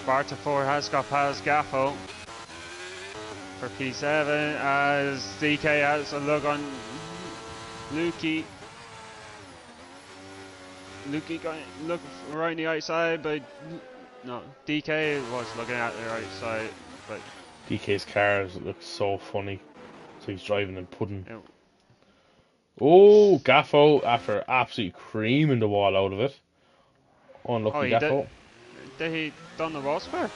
Bartafor has got past Gaffo for P7 as DK has a look on Lukey. Lukey going look right on the outside, but no, DK was looking at the right side, but DK's car looks so funny. So he's driving and pudding. it, Oh, Gaffo after absolutely creaming the wall out of it. Unlucky oh, he Gaffo. did he done the wall spur?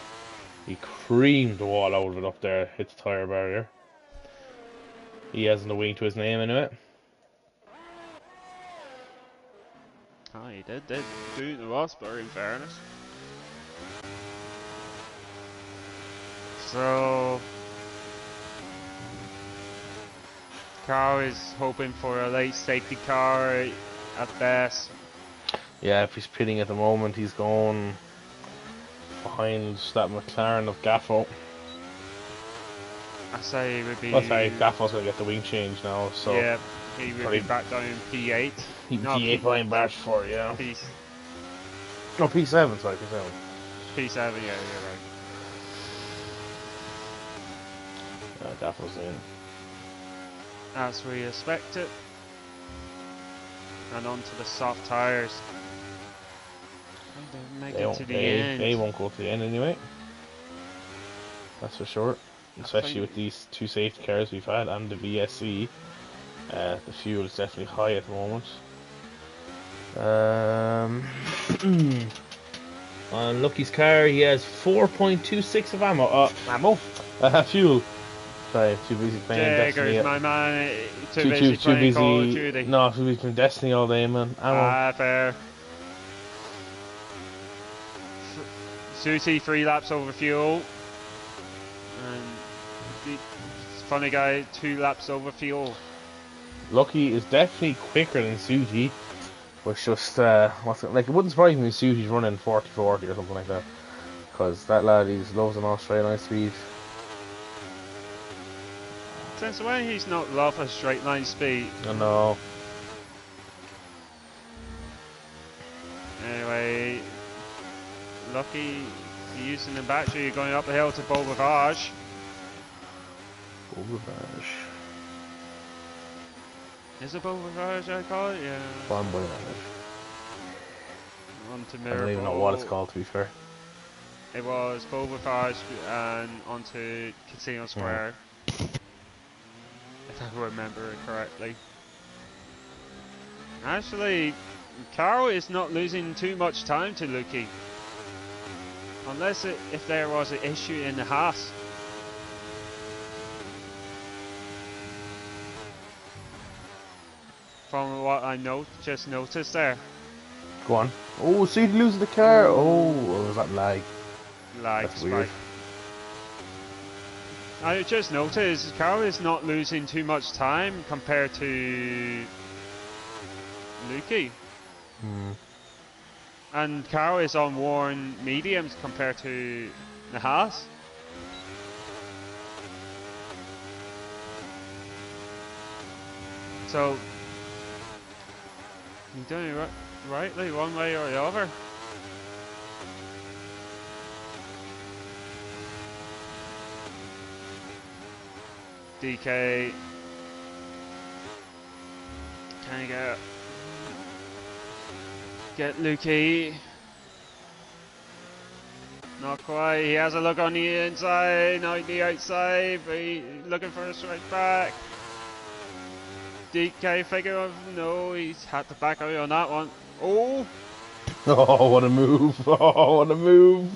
He creamed the wall out of it up there, hit the tyre barrier. He hasn't a wing to his name anyway. Oh, he did do the wall spur in fairness. So Carl is hoping for a late safety car at best. Yeah, if he's pitting at the moment, he's going behind that McLaren of Gaffo. I say he would be. Well, sorry, Gaffo's going to get the wing change now, so. Yeah, he would be back down in P8. No, P8 behind Bash 4, yeah. No, P7, sorry, P7. P7, yeah, you're right. Gaffo's in. As we expected. And onto the soft tyres. Make it to the end. They won't go to the end anyway. That's for sure. Especially with these two safety cars we've had and the VSC. The fuel is definitely high at the moment. On Lucky's car, he has 4.26 of ammo. Fuel. Sorry, too busy playing Destiny. My man, too busy playing Call of Duty. No, too busy playing Destiny all day, man. Ammo. Fair. Susie 3 laps over fuel. And the funny guy 2 laps over fuel. Lucky is definitely quicker than Suji, but just it wouldn't surprise me if Suji's running 40-40 or something like that, because that lad loves an straight line speed. Since when he's not love a straight line speed? I know. Anyway, Lucky using the battery going up the hill to Beaubavage. Is it Beaubavage I call it? Yeah. On to I don't even know what it's called, to be fair. It was Beaubavage and onto Casino Square. If I remember it correctly. Actually, Carl is not losing too much time to Lucky. Unless if there was an issue in the Haas. From what I just noticed there. Go on. Oh, see, he loses the car. Oh, was that lag? That's weird. I just noticed Carl is not losing too much time compared to Luki. And Carl is on worn mediums compared to the Haas. So, you're doing it rightly one way or the other. DK. Can he get Lukey? Not quite. He has a look on the inside, not the outside, but he's looking for a straight back. DK figure of no, he's had to back out on that one. Oh! Oh, what a move! Oh, what a move!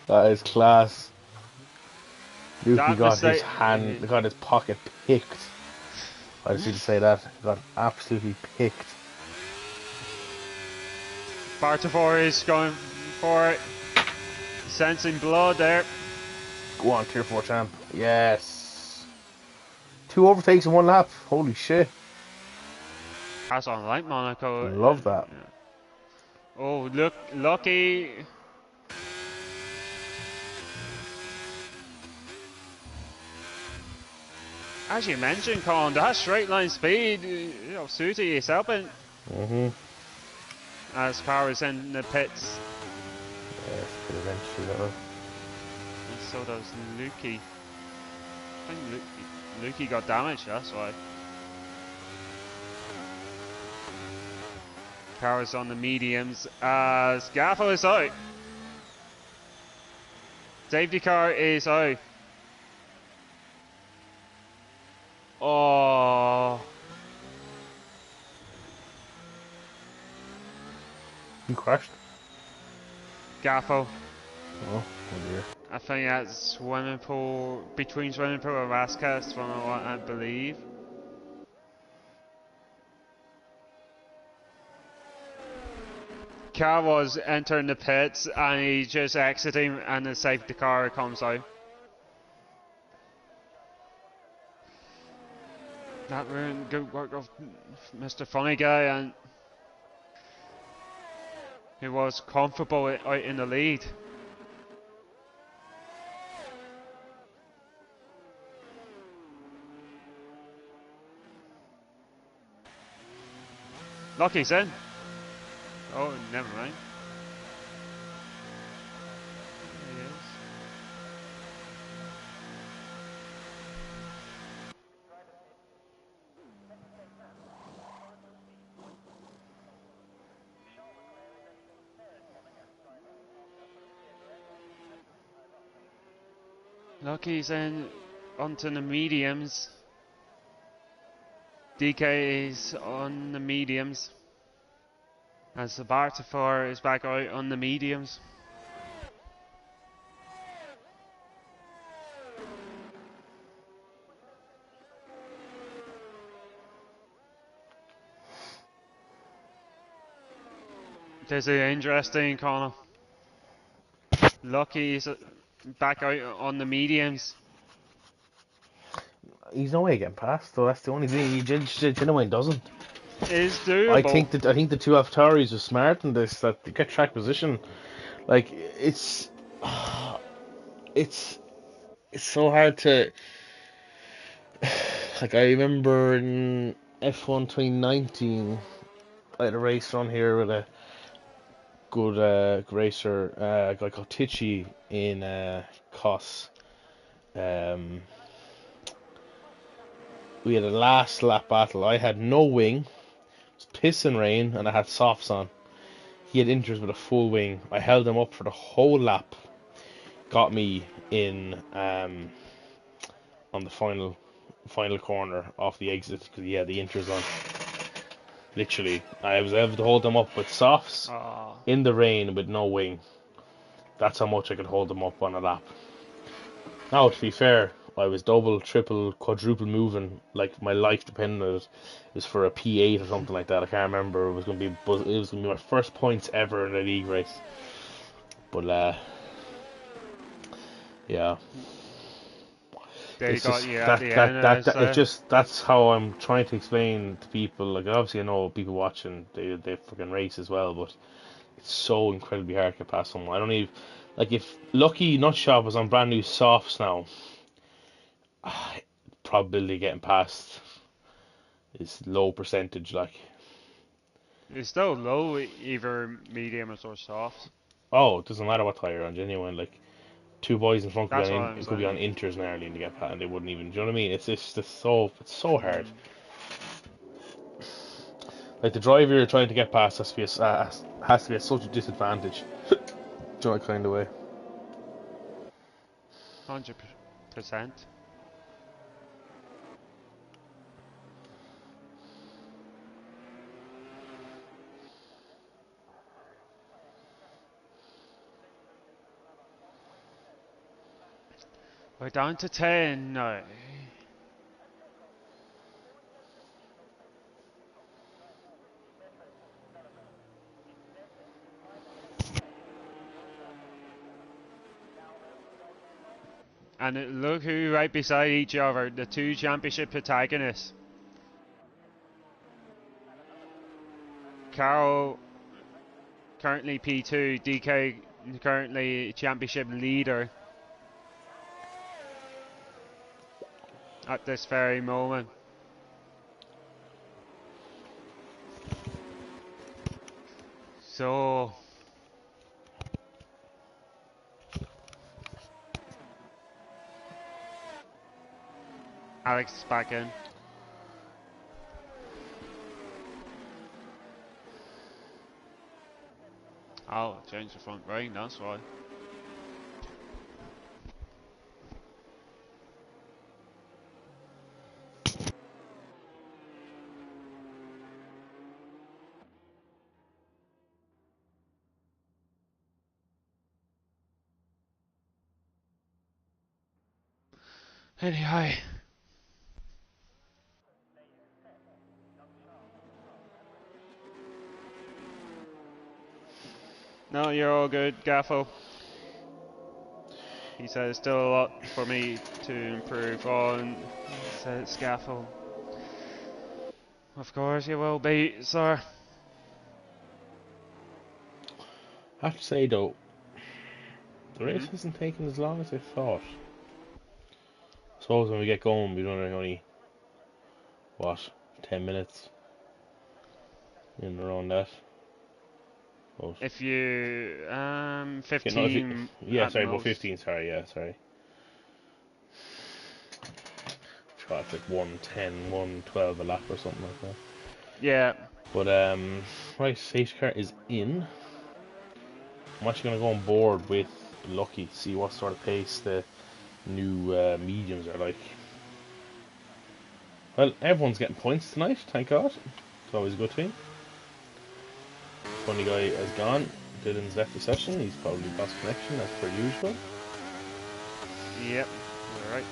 That is class. Yuki got his got his pocket picked. I just need to say that. Got absolutely picked. Bartavor is going for it. Sensing blood there. Go on, Tier 4 champ. Yes. 2 overtakes in 1 lap. Holy shit. Pass on like Monaco. Love that. Yeah. Oh, look, lucky. As you mentioned, Colin, that straight line speed, you know, Suti is helping. As Power is in the pits. Yes, could eventually though. And so does Lukey. I think Lukey got damaged, that's why. Power's on the mediums as Gaffo is out. Safety car is out. Oh. You crashed? Gaffo. Oh dear. I think that's swimming pool, between swimming pool and Rascast from what I believe. Car was entering the pits and he's just exiting and the safety car comes out. That ruined good work of Mr. Funny Guy, and he was comfortable out in the lead. Lucky's in. Oh, never mind. There he is. Lucky's in onto the mediums. DK is on the mediums. As the Bartafar is back out on the mediums. This is interesting, Connor. Lucky is back out on the mediums. He's no way getting past, though. That's the only thing. He genuinely doesn't. Is doable. I think the 2 Aftaris are smart in this, that they get track position. Like it's so hard to. Like I remember in F1 2019, I had a race on here with a good racer, a guy called Tichy in Kos. We had a last lap battle. I had no wing, it was piss and rain, and I had softs on. He had inters with a full wing. I held him up for the whole lap. Got me in on the final corner off the exit because he had the inters on. Literally, I was able to hold them up with softs in the rain with no wing. That's how much I could hold them up on a lap. Now, to be fair, I was double, triple, quadruple moving, like my life depended on it. It was for a P8 or something like that. I can't remember. It was going to be my first points ever in a league race. But yeah. They got you at the end. It's just that's how I'm trying to explain to people. Like obviously I know people watching they fucking race as well, but it's so incredibly hard to get past someone. I don't even like if Lucky Nut Shop was on brand new softs now. Probability of getting past is low percentage. Like it's still low, either medium or soft. Oh, it doesn't matter what tire you're on. Genuine like. two boys in front That's what I'm could be on saying. inters gnarly and they get past and they wouldn't even. Do you know what I mean? It's so hard. Like the driver you're trying to get past has to be at such a disadvantage. Do you know that kind of way? 100%. We're down to 10 now. And look who right beside each other, the two championship protagonists. Carol currently P2, DK currently championship leader at this very moment. So Alex is back in. Oh, change the front ring, that's why. Anyway. No, you're all good, Gaffo. He said it's still a lot for me to improve on, said Gaffo. Of course you will be, sir. I have to say though, the race hasn't taken as long as I thought. I suppose when we get going, we're only what 10 minutes in around that. But If you, yeah, 15 yeah, at sorry, about most. 15. Sorry, yeah, sorry. God, it's like 110, 112 a lap or something like that. Yeah. But right, safety car is in. I'm actually gonna go on board with Lucky to see what sort of pace the new mediums are like. Well, everyone's getting points tonight, thank God. It's always a good thing. Funny guy has gone. Dylan's left the session. He's probably lost connection as per usual. Yep. Alright.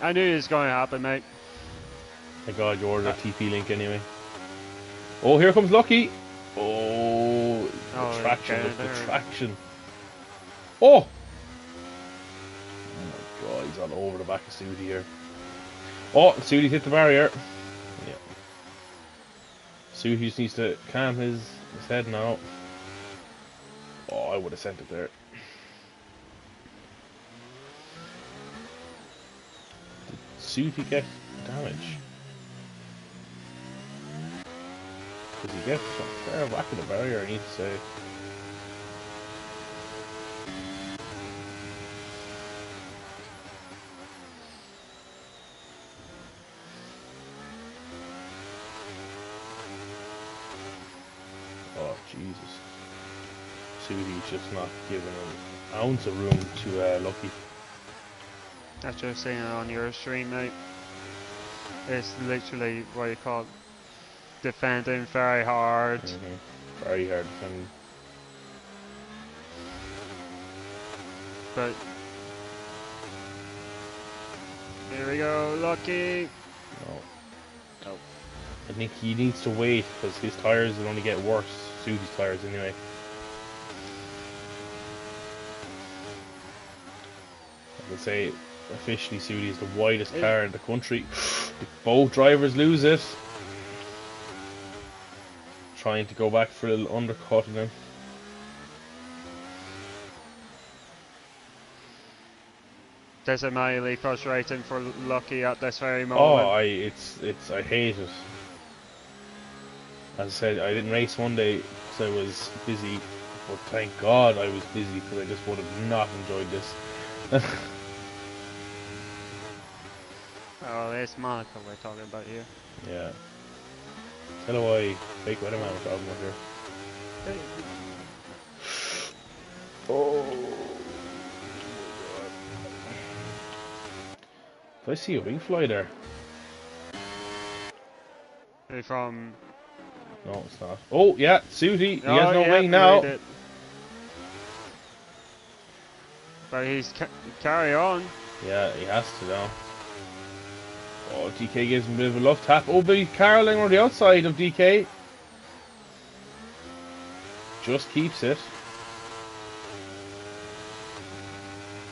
I knew it was going to happen, mate. Thank God you ordered a TP link anyway. Oh, here comes Lucky. Oh, the traction, the traction. Oh! Oh my God, he's all over the back of Sudi here. Oh, Sudi hit the barrier. Yeah. Sudi just needs to calm his head now. Oh, I would have sent it there. Did Sudi get damage? Does he get a fair whack of the barrier, I need to say. Oh, Jesus. Sudi's just not giving an ounce of room to Lucky. That's just seeing it on your stream, mate. It's literally what you call defending very hard. Very hard defending. But here we go, Lucky. No. I think he needs to wait because his tyres will only get worse. Sudi's tyres anyway. I would say officially Sudi is the widest car in the country. If both drivers lose it, trying to go back for a little undercut in him. This is mildly frustrating for Lucky at this very moment. Oh, I hate it. As I said, I didn't race one day because I was busy but thank God I was busy because I just would have not enjoyed this. Oh, it's Monaco we're talking about here. Yeah. Tell her why fake weatherman we're talking about here. Oh. Did I see a wing fly there? They're from... No, it's not. Oh, yeah, Sooty. He has Oh, no yeah, wing now. read it. But he's carry on. Yeah, he has to now. Oh, DK gives him a bit of a love tap. Oh, but he's caroling on the outside of DK. Just keeps it.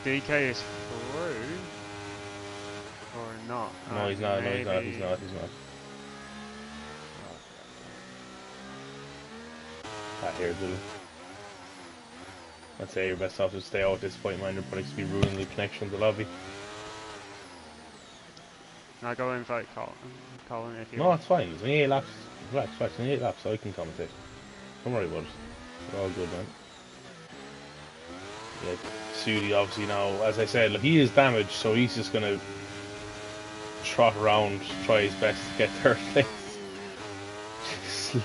DK is through. Or not. No, he's not. No, he's not. He's not. Here's little. I'd say you're best off to stay out at this point, man. You're probably to be ruining the connection in the lobby. I'll go invite Colin if you No, want. it's fine. It's only 8 laps. Relax, it's only 8 laps, so I can commentate. Don't worry about it. It's all good, man. Yeah, Sudi obviously now, as I said, look, he is damaged, so he's just gonna trot around, try his best to get third place.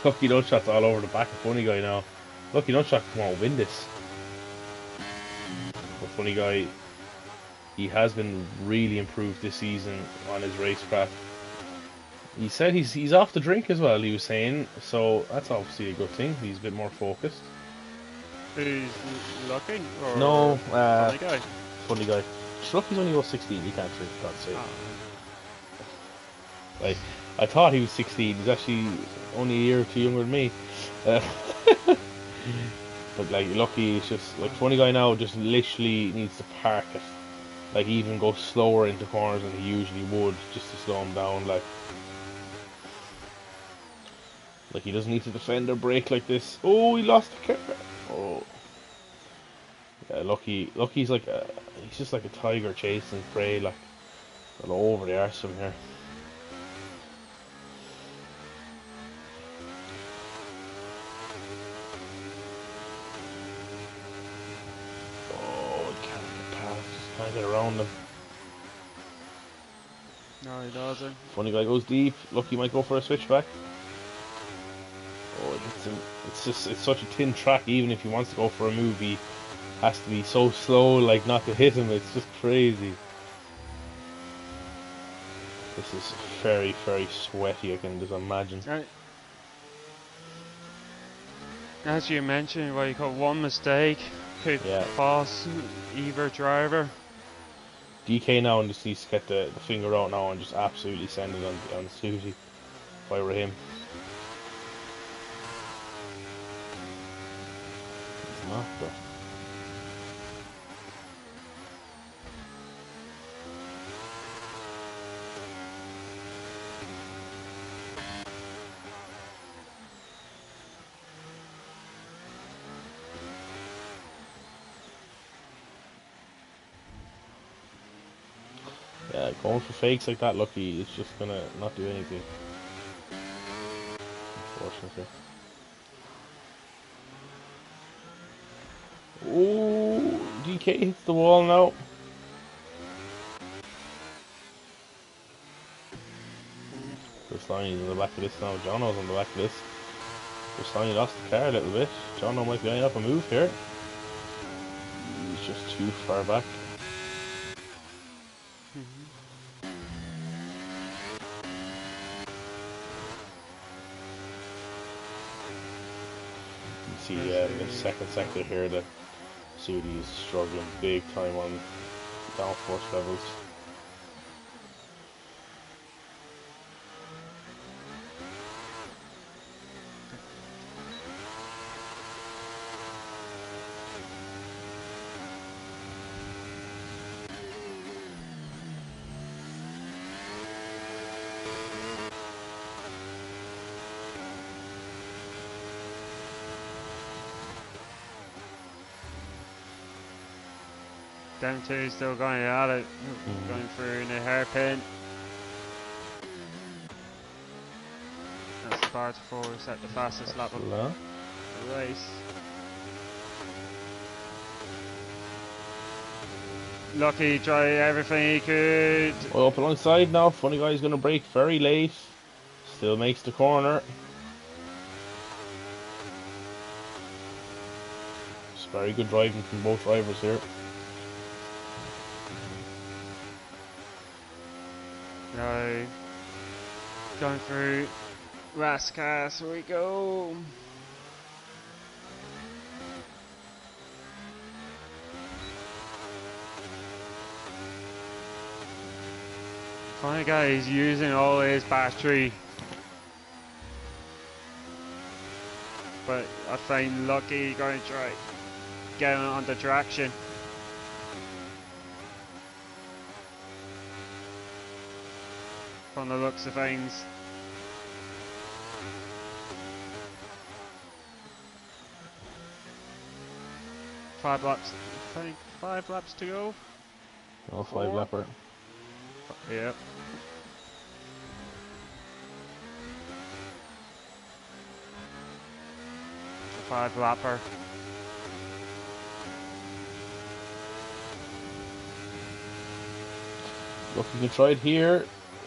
Lucky Nutshot's all over the back of Funny Guy now. Lucky Nutshot can come on and win this. But Funny Guy, he has been really improved this season on his racecraft. He said he's off the drink as well, he was saying, so that's obviously a good thing. He's a bit more focused. Who's looking? Or No, Funny Guy? Funny Guy. Lucky's only 16, he can't drink, God's sake. Oh. Like, I thought he was 16, he's actually only a year or two younger than me. But like, Lucky is just, like, Funny Guy now just literally needs to park it. Like, he even goes slower into corners than he usually would, just to slow him down, like he doesn't need to defend or break like this. Oh, he lost the car. Oh. Yeah, Lucky's like he's just like a tiger chasing prey, like, all over the arse from here. Oh, he can't get past, just can't get around him. No, he doesn't. Funny Guy goes deep. Lucky might go for a switchback. Oh, it hits him. It's such a thin track. Even if he wants to go for a move, he has to be so slow, like, not to hit him. It's just crazy. This is very, very sweaty, I can just imagine. As you mentioned, well, you got one mistake could cost either driver. DK now just needs to get the finger out now and just absolutely send it on Susie if I were him. He's not, though. Yeah, going for fakes like that, Lucky, is just gonna not do anything. Unfortunately. Oh, DK hits the wall now. Rustani on the back of this now. Jono's on the back of this. Rustani lost the car a little bit. Jono might be eyeing up a move here. He's just too far back. See in the second sector here that Sudi is struggling big time on downforce levels. Them two still going at it, going through in a hairpin. That's the bar to four, set the fastest lap of the race. Lucky tried everything he could. Well, up alongside now. Funny Guy's going to brake very late. Still makes the corner. It's very good driving from both drivers here. No. Going through Rascas, here we go. Funny Guy is using all his battery. But I find Lucky going to try getting on the traction. From the looks of things. Five laps, I think 5 laps to go. Oh, 5-lapper. Yep. Five lapper. Lucky can try it here.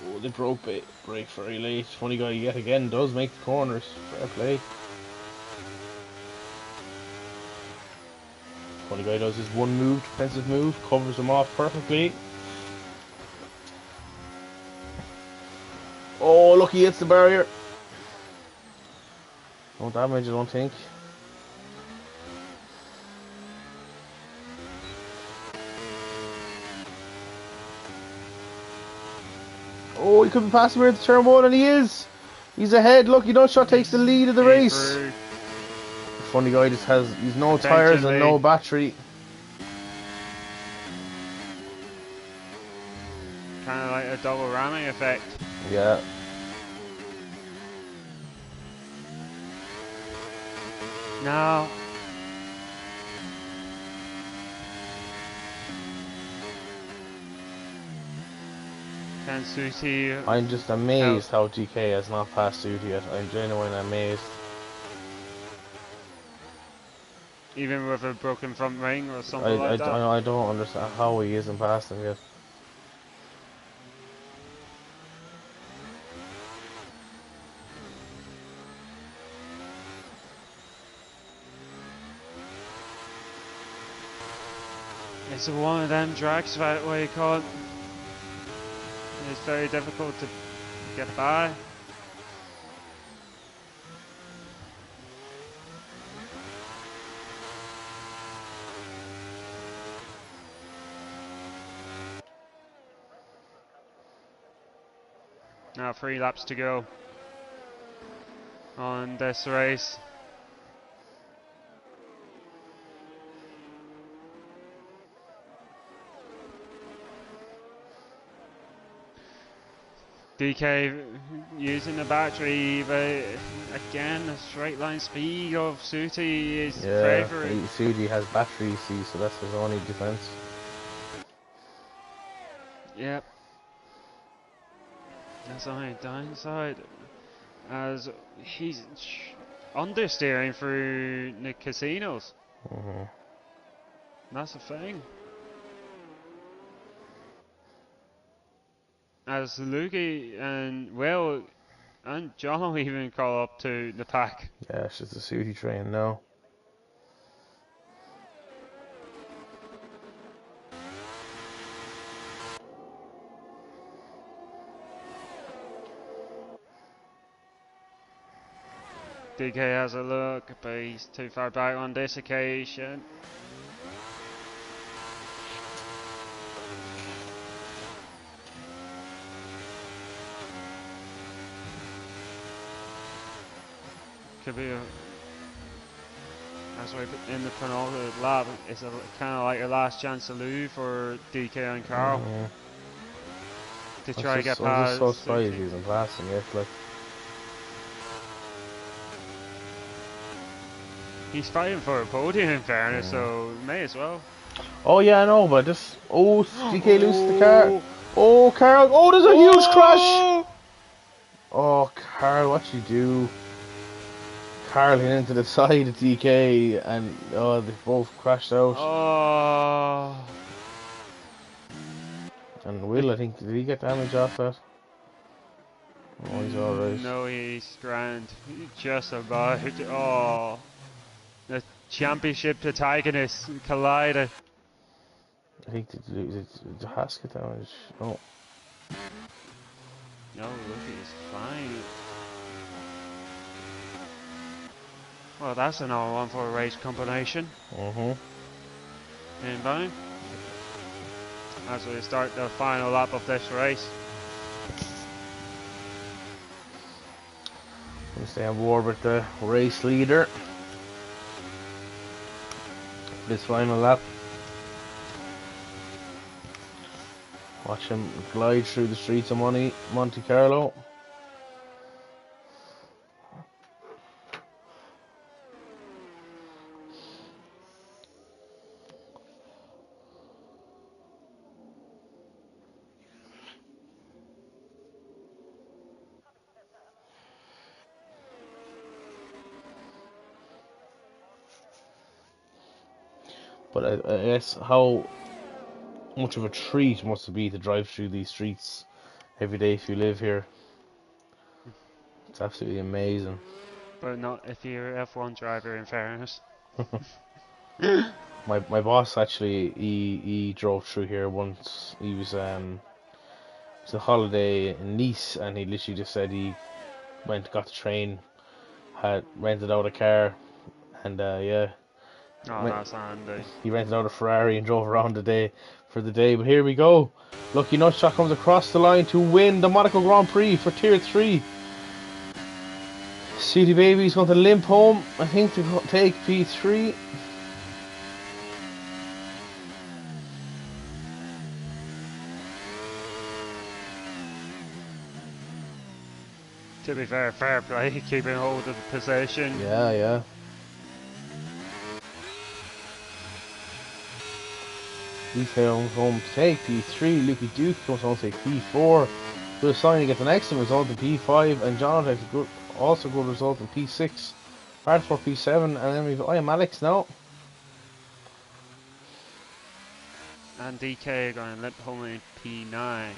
Oh, they broke brake very late. Funny Guy yet again does make the corners. Fair play. Funny Guy does his one move, defensive move, covers him off perfectly. Oh, Lucky hits the barrier. No damage, I don't think. Oh, he could be passing here at the turn one, and he is. He's ahead. Lucky No Shot takes the lead of the race. Through. Funny Guy just he's no tires and no battery. Kind of like a double ramming effect. Yeah. No. Can Susie? I'm just amazed how DK has not passed Sudi yet. I'm genuinely amazed. Even with a broken front ring or something like that. I don't understand how he isn't past him yet. It's one of them tracks, right, what you call it. It's very difficult to get by. Now 3 laps to go on this race. DK using the battery, but again the straight line speed of Suti is favouring. Sudi has battery, you see, so that's his only defence. Yep. That's the only downside, as he's understeering through the casinos. That's the thing. As Lukey and Will and John will even call up to the pack. Yeah, it's just a Sudi train now. DK has a look, but he's too far back on this occasion. Could be as we're in the penultimate lap, it's kind of like a last chance salute for DK and Carl to try to get past. I'm just so surprised he isn't passing yet. Like, he's fighting for a podium in fairness, so may as well. oh yeah, I know, but just DK loses the car. Oh, Carl! Oh, there's a huge crash. Oh, Carl, what you do? Carl hit into the side of DK, and they both crashed out. Oh, And Will, I think, did he get damage off that? Oh, he's alright. No, he's grand. Just about. Oh, the championship protagonist collided. I think did Haas get damage? No. No, Lucky is fine. Well, that's another one for a race combination. Inbound. As we start the final lap of this race. We'll stay on board with the race leader. This final lap. Watch him glide through the streets of Monte Carlo. But I guess how much of a treat must it be to drive through these streets every day if you live here. It's absolutely amazing. But not if you're an F1 driver, in fairness. My boss actually he drove through here once. He was it's a holiday in Nice, and he literally just said he got the train, had rented out a car, and yeah. Oh, that's handy. He rented out a Ferrari and drove around for the day. But here we go. Lucky Nutshot comes across the line to win the Monaco Grand Prix for Tier 3. CD Baby's going to limp home, I think, to take P3. To be fair play, keeping hold of the position. Yeah. He's home to take P3. Lucky Duke comes home to take P4. Good sign to get an excellent result in P5. And John takes a good result in P6. Hard for P7. And then we've Alex now. And DK going to limp home in P9.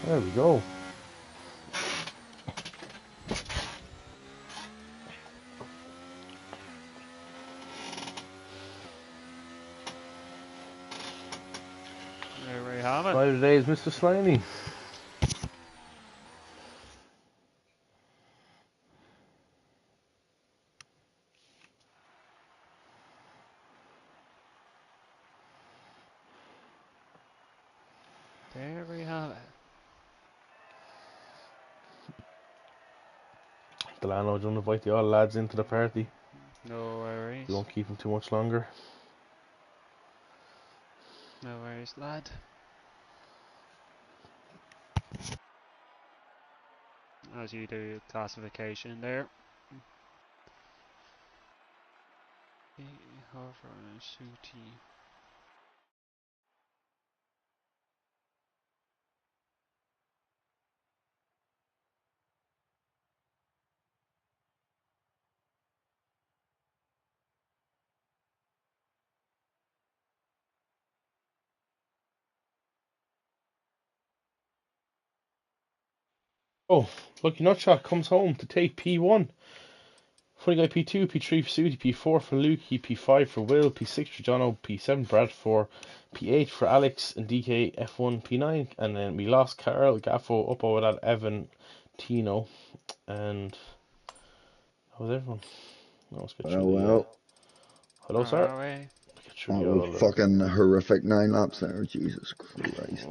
There we go. There we have it. By today is Mr. Slimy. There we have it. Delano, do you want to invite the all lads into the party? No worries. We won't keep them too much longer. No worries, lad. As you do classification there. Hover and Suti. Oh, Lucky Nutshot comes home to take P1. Funny Guy P2, P3 for Sudi, P4 for Lukey, P5 for Will, P6 for Jono, P7 for Brad 4, P8 for Alex, and DK F1 P9. And then we lost Carl, Gaffo, up over that, Evan, Tino, and that was everyone. Let's get through well. Hello, sir. That was fucking horrific 9 laps there, Jesus Christ.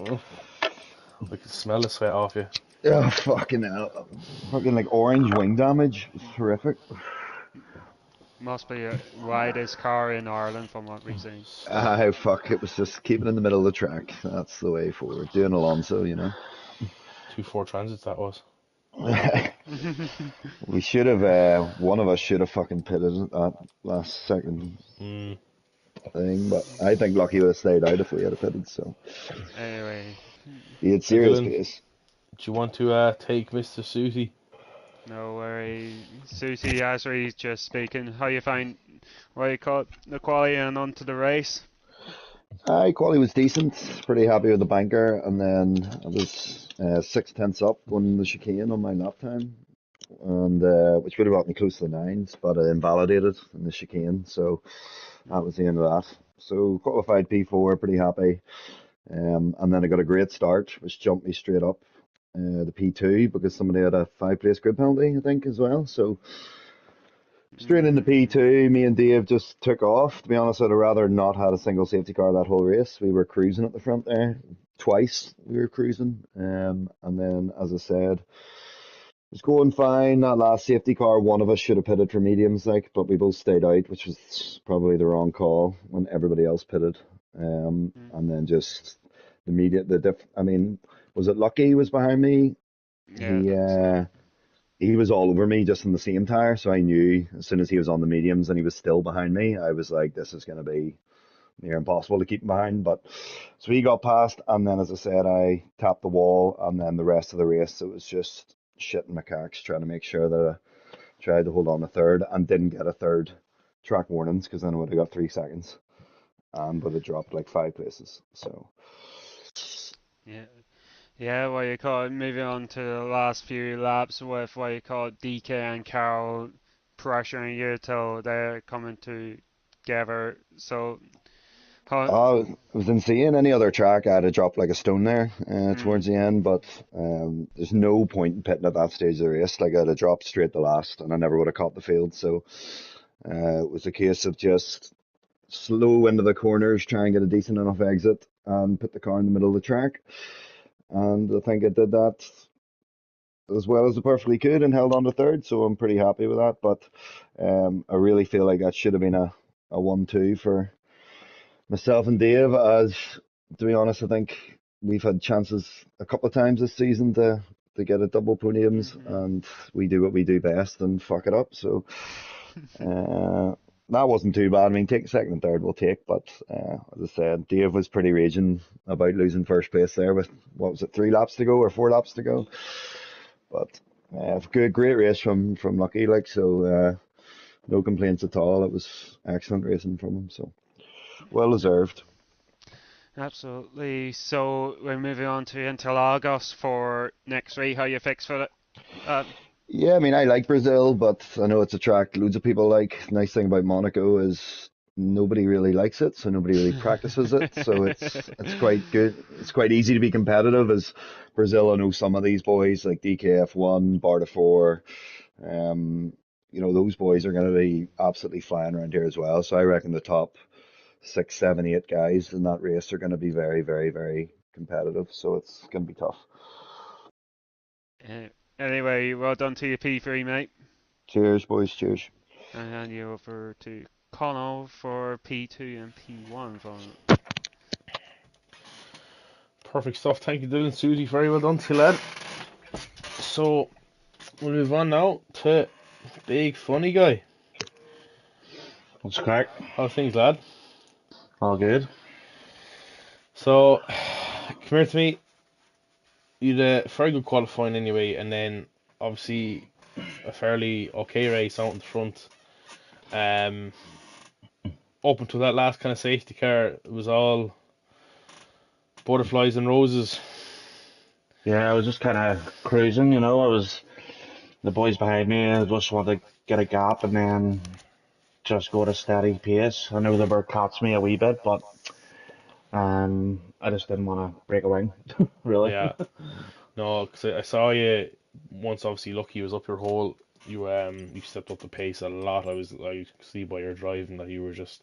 We can smell the sweat off you. Yeah, fucking hell. Fucking like orange wing damage. It's horrific. Must be the widest car in Ireland from what we've seen. Fuck, it was just keeping in the middle of the track. That's the way forward. Doing Alonso, you know. 2-4 transits that was. We should have, one of us should have fucking pitted at that last second thing, but I think Lucky would have stayed out if we had pitted, so. Anyway, He had And serious Dylan, pace. do you want to take Mr. Susie? No worries. Susie Asri's just speaking. How you find what you call it, the quality and onto the race? Quality was decent. Pretty happy with the banker, and then I was 6 tenths up going the chicane on my lap time, and which would have got me close to the nines, but I invalidated in the chicane, so that was the end of that. So qualified P4, pretty happy. And then I got a great start, which jumped me straight up the P2 because somebody had a 5 place grid penalty, I think, as well. So straight into Mm, P2, me and Dave just took off. To be honest, I'd have rather not had a single safety car that whole race. We were cruising at the front there. Twice we were cruising. And then, as I said, it was going fine. That last safety car, one of us should have pitted for mediums, like, but we both stayed out, which was probably the wrong call when everybody else pitted. mm. And then just I mean, was it Lucky he was behind me? Yeah, He that's uh, he was all over me just in the same tire, so I knew as soon as he was on the mediums and he was still behind me, I was like, this is going to be near impossible to keep him behind. But so he got past, and then as I said, I tapped the wall, and then the rest of the race, it was just shitting my cacks trying to make sure that I tried to hold on a third and didn't get a third track warnings because then I would have got 3 seconds and would have dropped like 5 places. So. yeah. Yeah, what you call it, moving on to the last few laps with what you call it, DK and Carol pressuring you till they're coming together. So, how, Oh, it was insane. Any other track, I'd have dropped like a stone there mm, towards the end, but there's no point in pitting at that stage of the race. Like, I'd have dropped straight to last, and I never would have caught the field. So it was a case of just slow into the corners, try and get a decent enough exit, and put the car in the middle of the track. And I think I did that as well as I perfectly could and held on to third, so I'm pretty happy with that. But I really feel like that should have been a 1-2 for myself and Dave, as to be honest, I think we've had chances a couple of times this season to get a double podiums, mm-hmm. and we do what we do best and fuck it up. So uh, that wasn't too bad. I mean, take second and third we'll take, but as I said, Dave was pretty raging about losing first place there with what was it, 3 laps to go or 4 laps to go. But great race from Lucky, like so. No complaints at all. It was excellent racing from him, so well deserved. Absolutely. So we're moving on to Interlagos for next week. How you fix for it? Uh, Yeah, I mean, I like Brazil, but I know it's a track loads of people like. Nice thing about Monaco is nobody really likes it, so nobody really practices it. So it's quite good. It's quite easy to be competitive. As Brazil, I know some of these boys like DKF1, Barta 4. Um, those boys are going to be absolutely flying around here as well. So I reckon the top 6, 7, 8 guys in that race are going to be very, very, very competitive. So it's going to be tough. uh, anyway, well done to your P3, mate. Cheers, boys. Cheers. And hand you over to Connell for P2 and P1 from. Perfect stuff. Thank you, Dylan. Susie, very well done to you, lad. So, we'll move on now to Big Funny Guy. What's crack? How's things, lad? All good. So, come here to me. You had a very good qualifying anyway, and then obviously a fairly okay race out in the front. Um, up until that last kind of safety car, it was all butterflies and roses. Yeah, I was just kind of cruising, you know. I was the boys behind me. I just wanted to get a gap and then just go at a steady pace. I know they were catching me a wee bit, but I just didn't want to break a wing, really. Yeah, no, because I saw you once. Obviously, Lucky was up your hole. You stepped up the pace a lot. I could see by your driving that you were just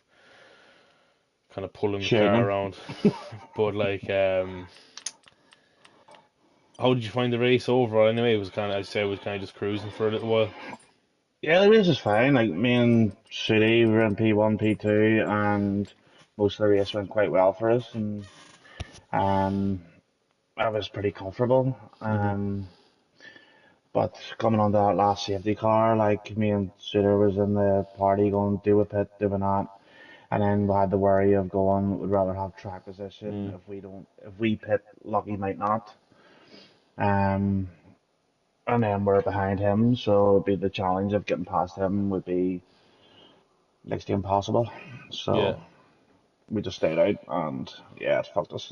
kind of pulling the Shaking car them. around. But like, how did you find the race overall? Anyway, it was kind of, I'd say, it was kind of just cruising for a little while. Yeah, the race was fine. Like me and Sudi were in P1, P2, and most of the race went quite well for us, and um, I was pretty comfortable. Hmm. But coming on that last safety car, like me and Suter was in the party going do a pit, doing that. And then we had the worry of going, we'd rather have track position. If we pit, Lucky might not. Um, and then we're behind him, so it'd be the challenge of getting past him would be next to impossible. Yeah. So we just stayed out, and yeah, it fucked us.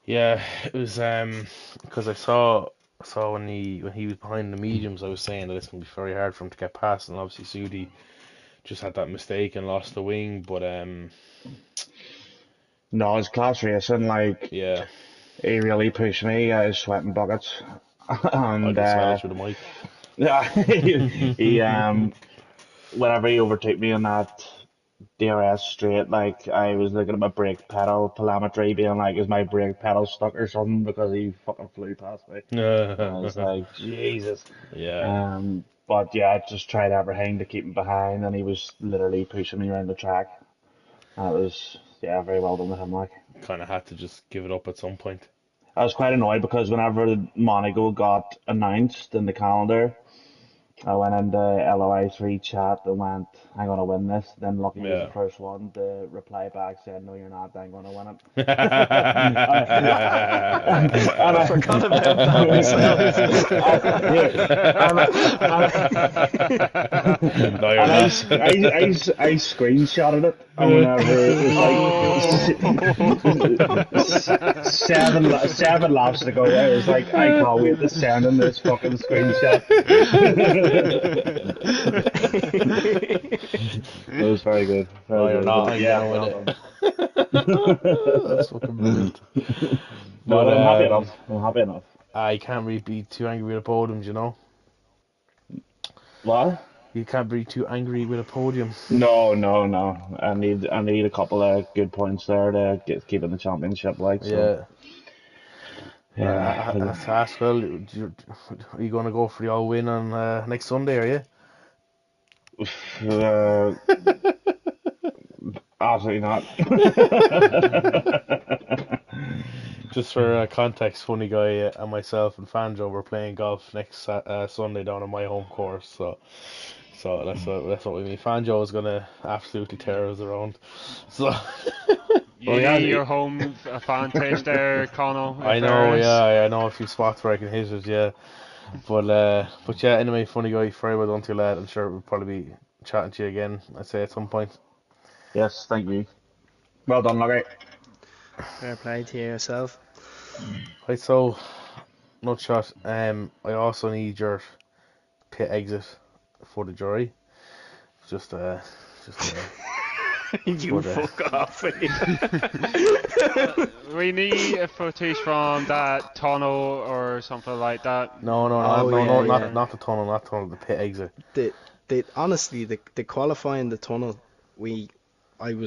Yeah, it was because I saw when he was behind the mediums, I was saying that it's gonna be very hard for him to get past, and obviously Sudi just had that mistake and lost the wing, but No, it's class racing. Like yeah, he really pushed me. I was sweating buckets, I and can smell it through the mic. yeah, he whenever he overtook me in that DRS straight, like I was looking at my brake pedal telemetry, being like, is my brake pedal stuck or something? Because he fucking flew past me. And I was like, Jesus. Yeah, But yeah, I just tried everything to keep him behind, and he was literally pushing me around the track. And it was, yeah, very well done with him. Like, kind of had to just give it up at some point. I was quite annoyed because whenever Monaco got announced in the calendar, I went into LOI3 chat and went, I'm going to win this. Then Lucky was the Yeah. first one to reply back saying, no, you're not, I'm going to win it. I forgot about that myself. No, you're and not. I screenshotted it. And whenever it was like seven laps to go, I was like, I can't wait to send him this fucking screenshot. It was very good. No, Very you're good. not. But I'm yeah, gonna win well it. done. That's fucking brilliant. No, But I'm happy enough. I'm happy enough. I can't really be too angry with a podium, you know. What? You can't be too angry with a podium. No, no, no. I need a couple of good points there to keep in the championship, like so. Yeah. I Yeah. have to ask, well, are you going to go for the all win on next Sunday, are you? Uh, absolutely not. Just for context, Funny Guy and myself and Fanjo were playing golf next Sunday down on my home course, so that's what we mean. Fanjo is gonna absolutely tear us around. So You need your home advantage there, Connell. I know, yeah, I know a few spots where I can hit it, yeah. But yeah, anyway, Funny Guy, very well done to you, lad. I'm sure we'll probably be chatting to you again, I'd say at some point. Yes, thank you. Well done, Lucky. Fair play to yourself. Right, so Nutshot, I also need your pit exit for the jury. Just You fuck off. We need a footage from that tunnel or something like that. no, not the tunnel, the pit exit. Honestly, the qualifying the tunnel, I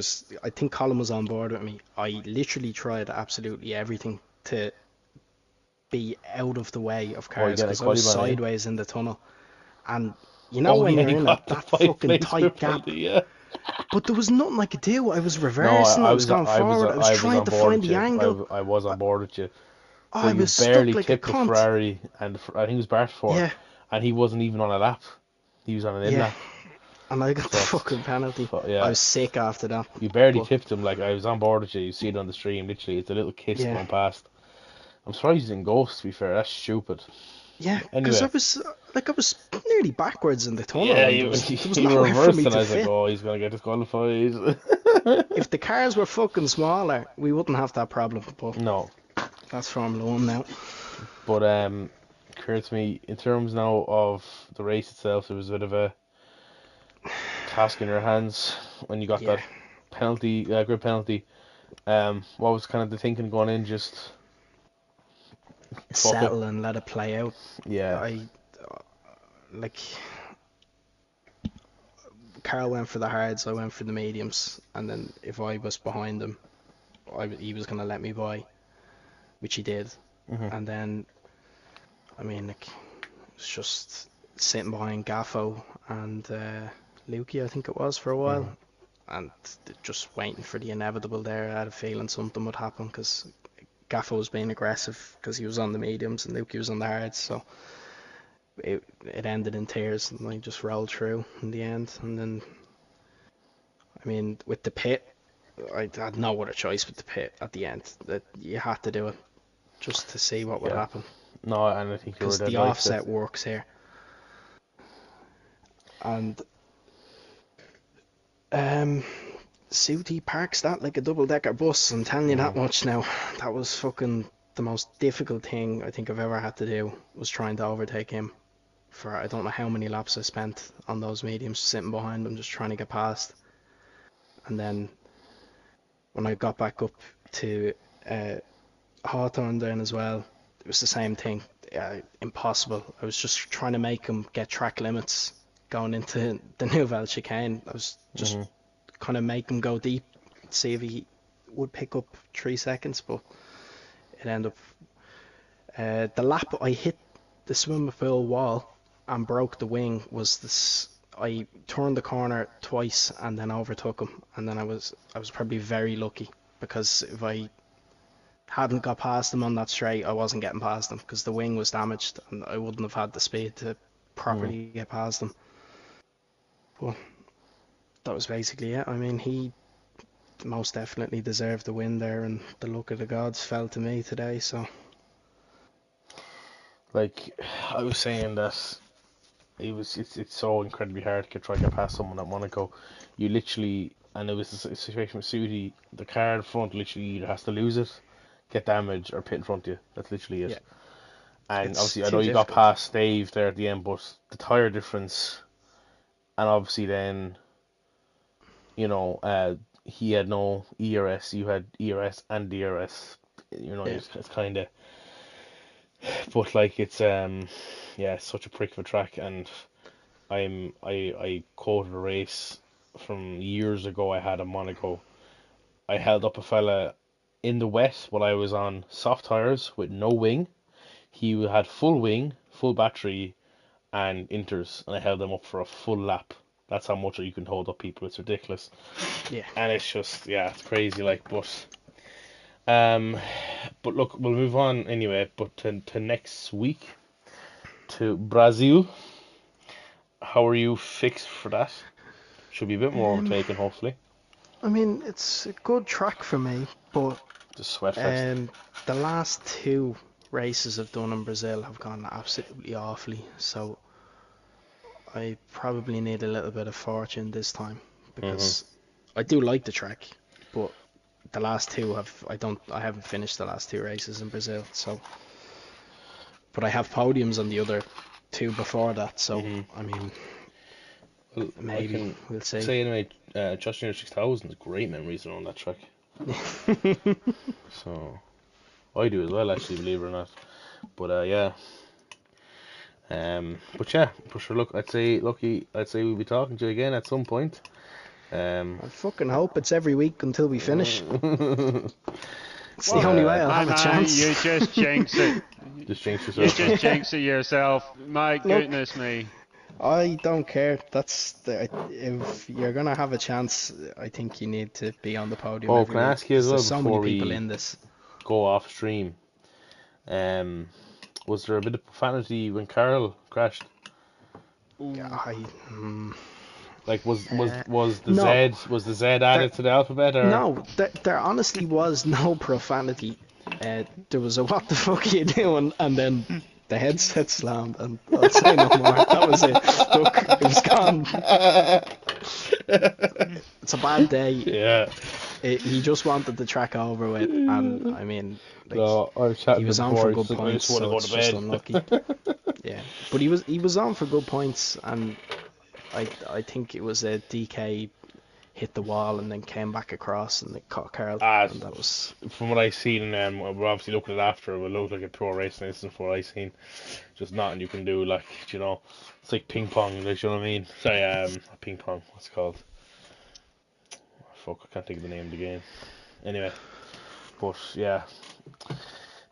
think Colin was on board with me. I literally tried absolutely everything to be out of the way of cars because I was sideways in the tunnel, and you know when you're in that fucking tight gap. Yeah. But there was nothing I could do. I was reversing. I was going forward. I was trying to find the angle. I was on board with you. I was barely stuck like a tipped the cunt. Ferrari, and I think it was Bart Ford. Yeah. And he wasn't even on a lap. He was on an in lap. And I got the fucking penalty. Yeah. I was sick after that. You barely tipped him. Like I was on board with you. You see it on the stream. Literally, it's a little kiss going past. I'm surprised he's in ghost. To be fair, that's stupid. Yeah, because I was nearly backwards in the tunnel. Yeah, there was nowhere for me to fit. I was like, oh, he's gonna get disqualified. If the cars were fucking smaller, we wouldn't have that problem. But no, that's Formula 1 now. But occurred to me in terms now of the race itself, it was a bit of a task in your hands when you got that penalty, grid penalty. What was kind of the thinking going in? Just settle and let it play out. Yeah. Carl went for the hards, I went for the mediums, and then if I was behind him, he was going to let me by, which he did. Mm-hmm. And then, I mean, it was just sitting behind Gaffo and Lukey, I think it was, for a while, and just waiting for the inevitable there. I had a feeling something would happen because Gaffo was being aggressive because he was on the mediums and Lukey was on the hards, so it ended in tears, and I just rolled through in the end. And then I mean, with the pit, I had no other choice with the pit at the end. That you had to do it just to see what would Yeah. happen. No, and I think you were Because dead the right. That offset works here. And Sooty parks that like a double-decker bus. I'm telling you that much now. That was fucking the most difficult thing I think I've ever had to do, was trying to overtake him. For I don't know how many laps I spent on those mediums, sitting behind him, just trying to get past. And then when I got back up to uh, Hawthorne then as well, it was the same thing. Impossible. I was just trying to make him get track limits going into the Nouvelle chicane. I was just kind of make him go deep, see if he would pick up 3 seconds, but it ended up. The lap I hit the swimming pool wall and broke the wing was this. I turned the corner twice and then overtook him, and then I was probably very lucky, because if I hadn't got past him on that straight, I wasn't getting past him because the wing was damaged and I wouldn't have had the speed to properly get past him. But that was basically it. I mean, he most definitely deserved the win there, and the luck of the gods fell to me today. So like I was saying that it's so incredibly hard to try to get past someone at Monaco. You literally, and it was a situation with Sudi, the car in front literally either has to lose it, get damaged, or pit in front of you. That's literally it. yeah, And it's obviously, I too know you got difficult. past Dave there at the end, but the tire difference, and obviously then, he had no ERS, you had ERS and DRS. Yeah, It's kind of, but like yeah, it's such a prick of a track, and I quoted a race from years ago I had in Monaco. I held up a fella in the wet while I was on soft tires with no wing. He had full wing, full battery, and inters, and I held them up for a full lap. That's how much you can hold up people. It's ridiculous, yeah. and it's just, yeah, it's crazy. Like, um, but look, we'll move on anyway. But to next week, to Brazil. How are you fixed for that? Should be a bit more Um, overtaken, hopefully. I mean, it's a good track for me, but The sweat fest. um, the last two races I've done in Brazil have gone absolutely awfully. So I probably need a little bit of fortune this time, Mhm. because I do like the track, but the last two I haven't finished the last two races in Brazil, so but I have podiums on the other two before that, so Mhm. I mean, Well, I maybe can we'll see. say anyway. Just Near 6000 is great memories around that track. So I do as well, actually, believe it or not. But yeah. But yeah, for sure. Look, I'd say, Lucky, I'd say we'll be talking to you again at some point. I fucking hope it's every week until we finish. It's the But only way I'll My have a man, chance. you just jinx it. just jinx You yourself, just man. jinx it yourself. My Look, goodness me. I don't care. If you're gonna have a chance, I think you need to be on the podium Oh, every can I week, ask you as because well there's so many before people we in this. go off stream? Um, was there a bit of profanity when Carl crashed? Ooh. I Like, no, was the Z there added to the alphabet, or? no, there honestly was no profanity. There was a "what the fuck are you doing?" and then the headset slammed, and I'll say no more. That was it. Look, it was gone. It's a bad day. Yeah. He just wanted the track over with, and I mean, like, No, I was he chatting to him was on for before. He's good like, I points, just want to so go to it's just bed. unlucky. Yeah, but he was on for good points, and I think it was a DK hit the wall and then came back across and it caught Carl, and that was From what I seen, and we're obviously looking at it after, it looked like a pure racing instance from what I seen. Just nothing you can do, like, it's like ping pong, like, you know what I mean? Sorry, not ping pong, what's it called? Fuck, I can't think of the name of the game. Anyway, but yeah,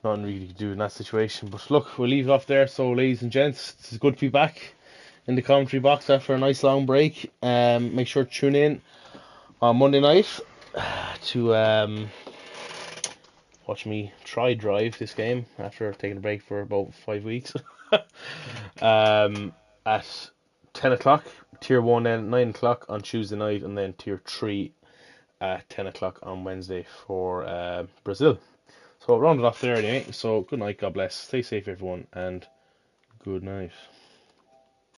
nothing really to do in that situation. But look, we'll leave it off there. So, ladies and gents, it's good to be back in the commentary box after a nice long break. Make sure to tune in on Monday night to watch me try drive this game after taking a break for about 5 weeks. um, at 10 o'clock. Tier 1 then at 9 o'clock on Tuesday night, and then Tier 3 at 10 o'clock on Wednesday for Brazil. So round it off there anyway. So good night, God bless. Stay safe, everyone, and good night.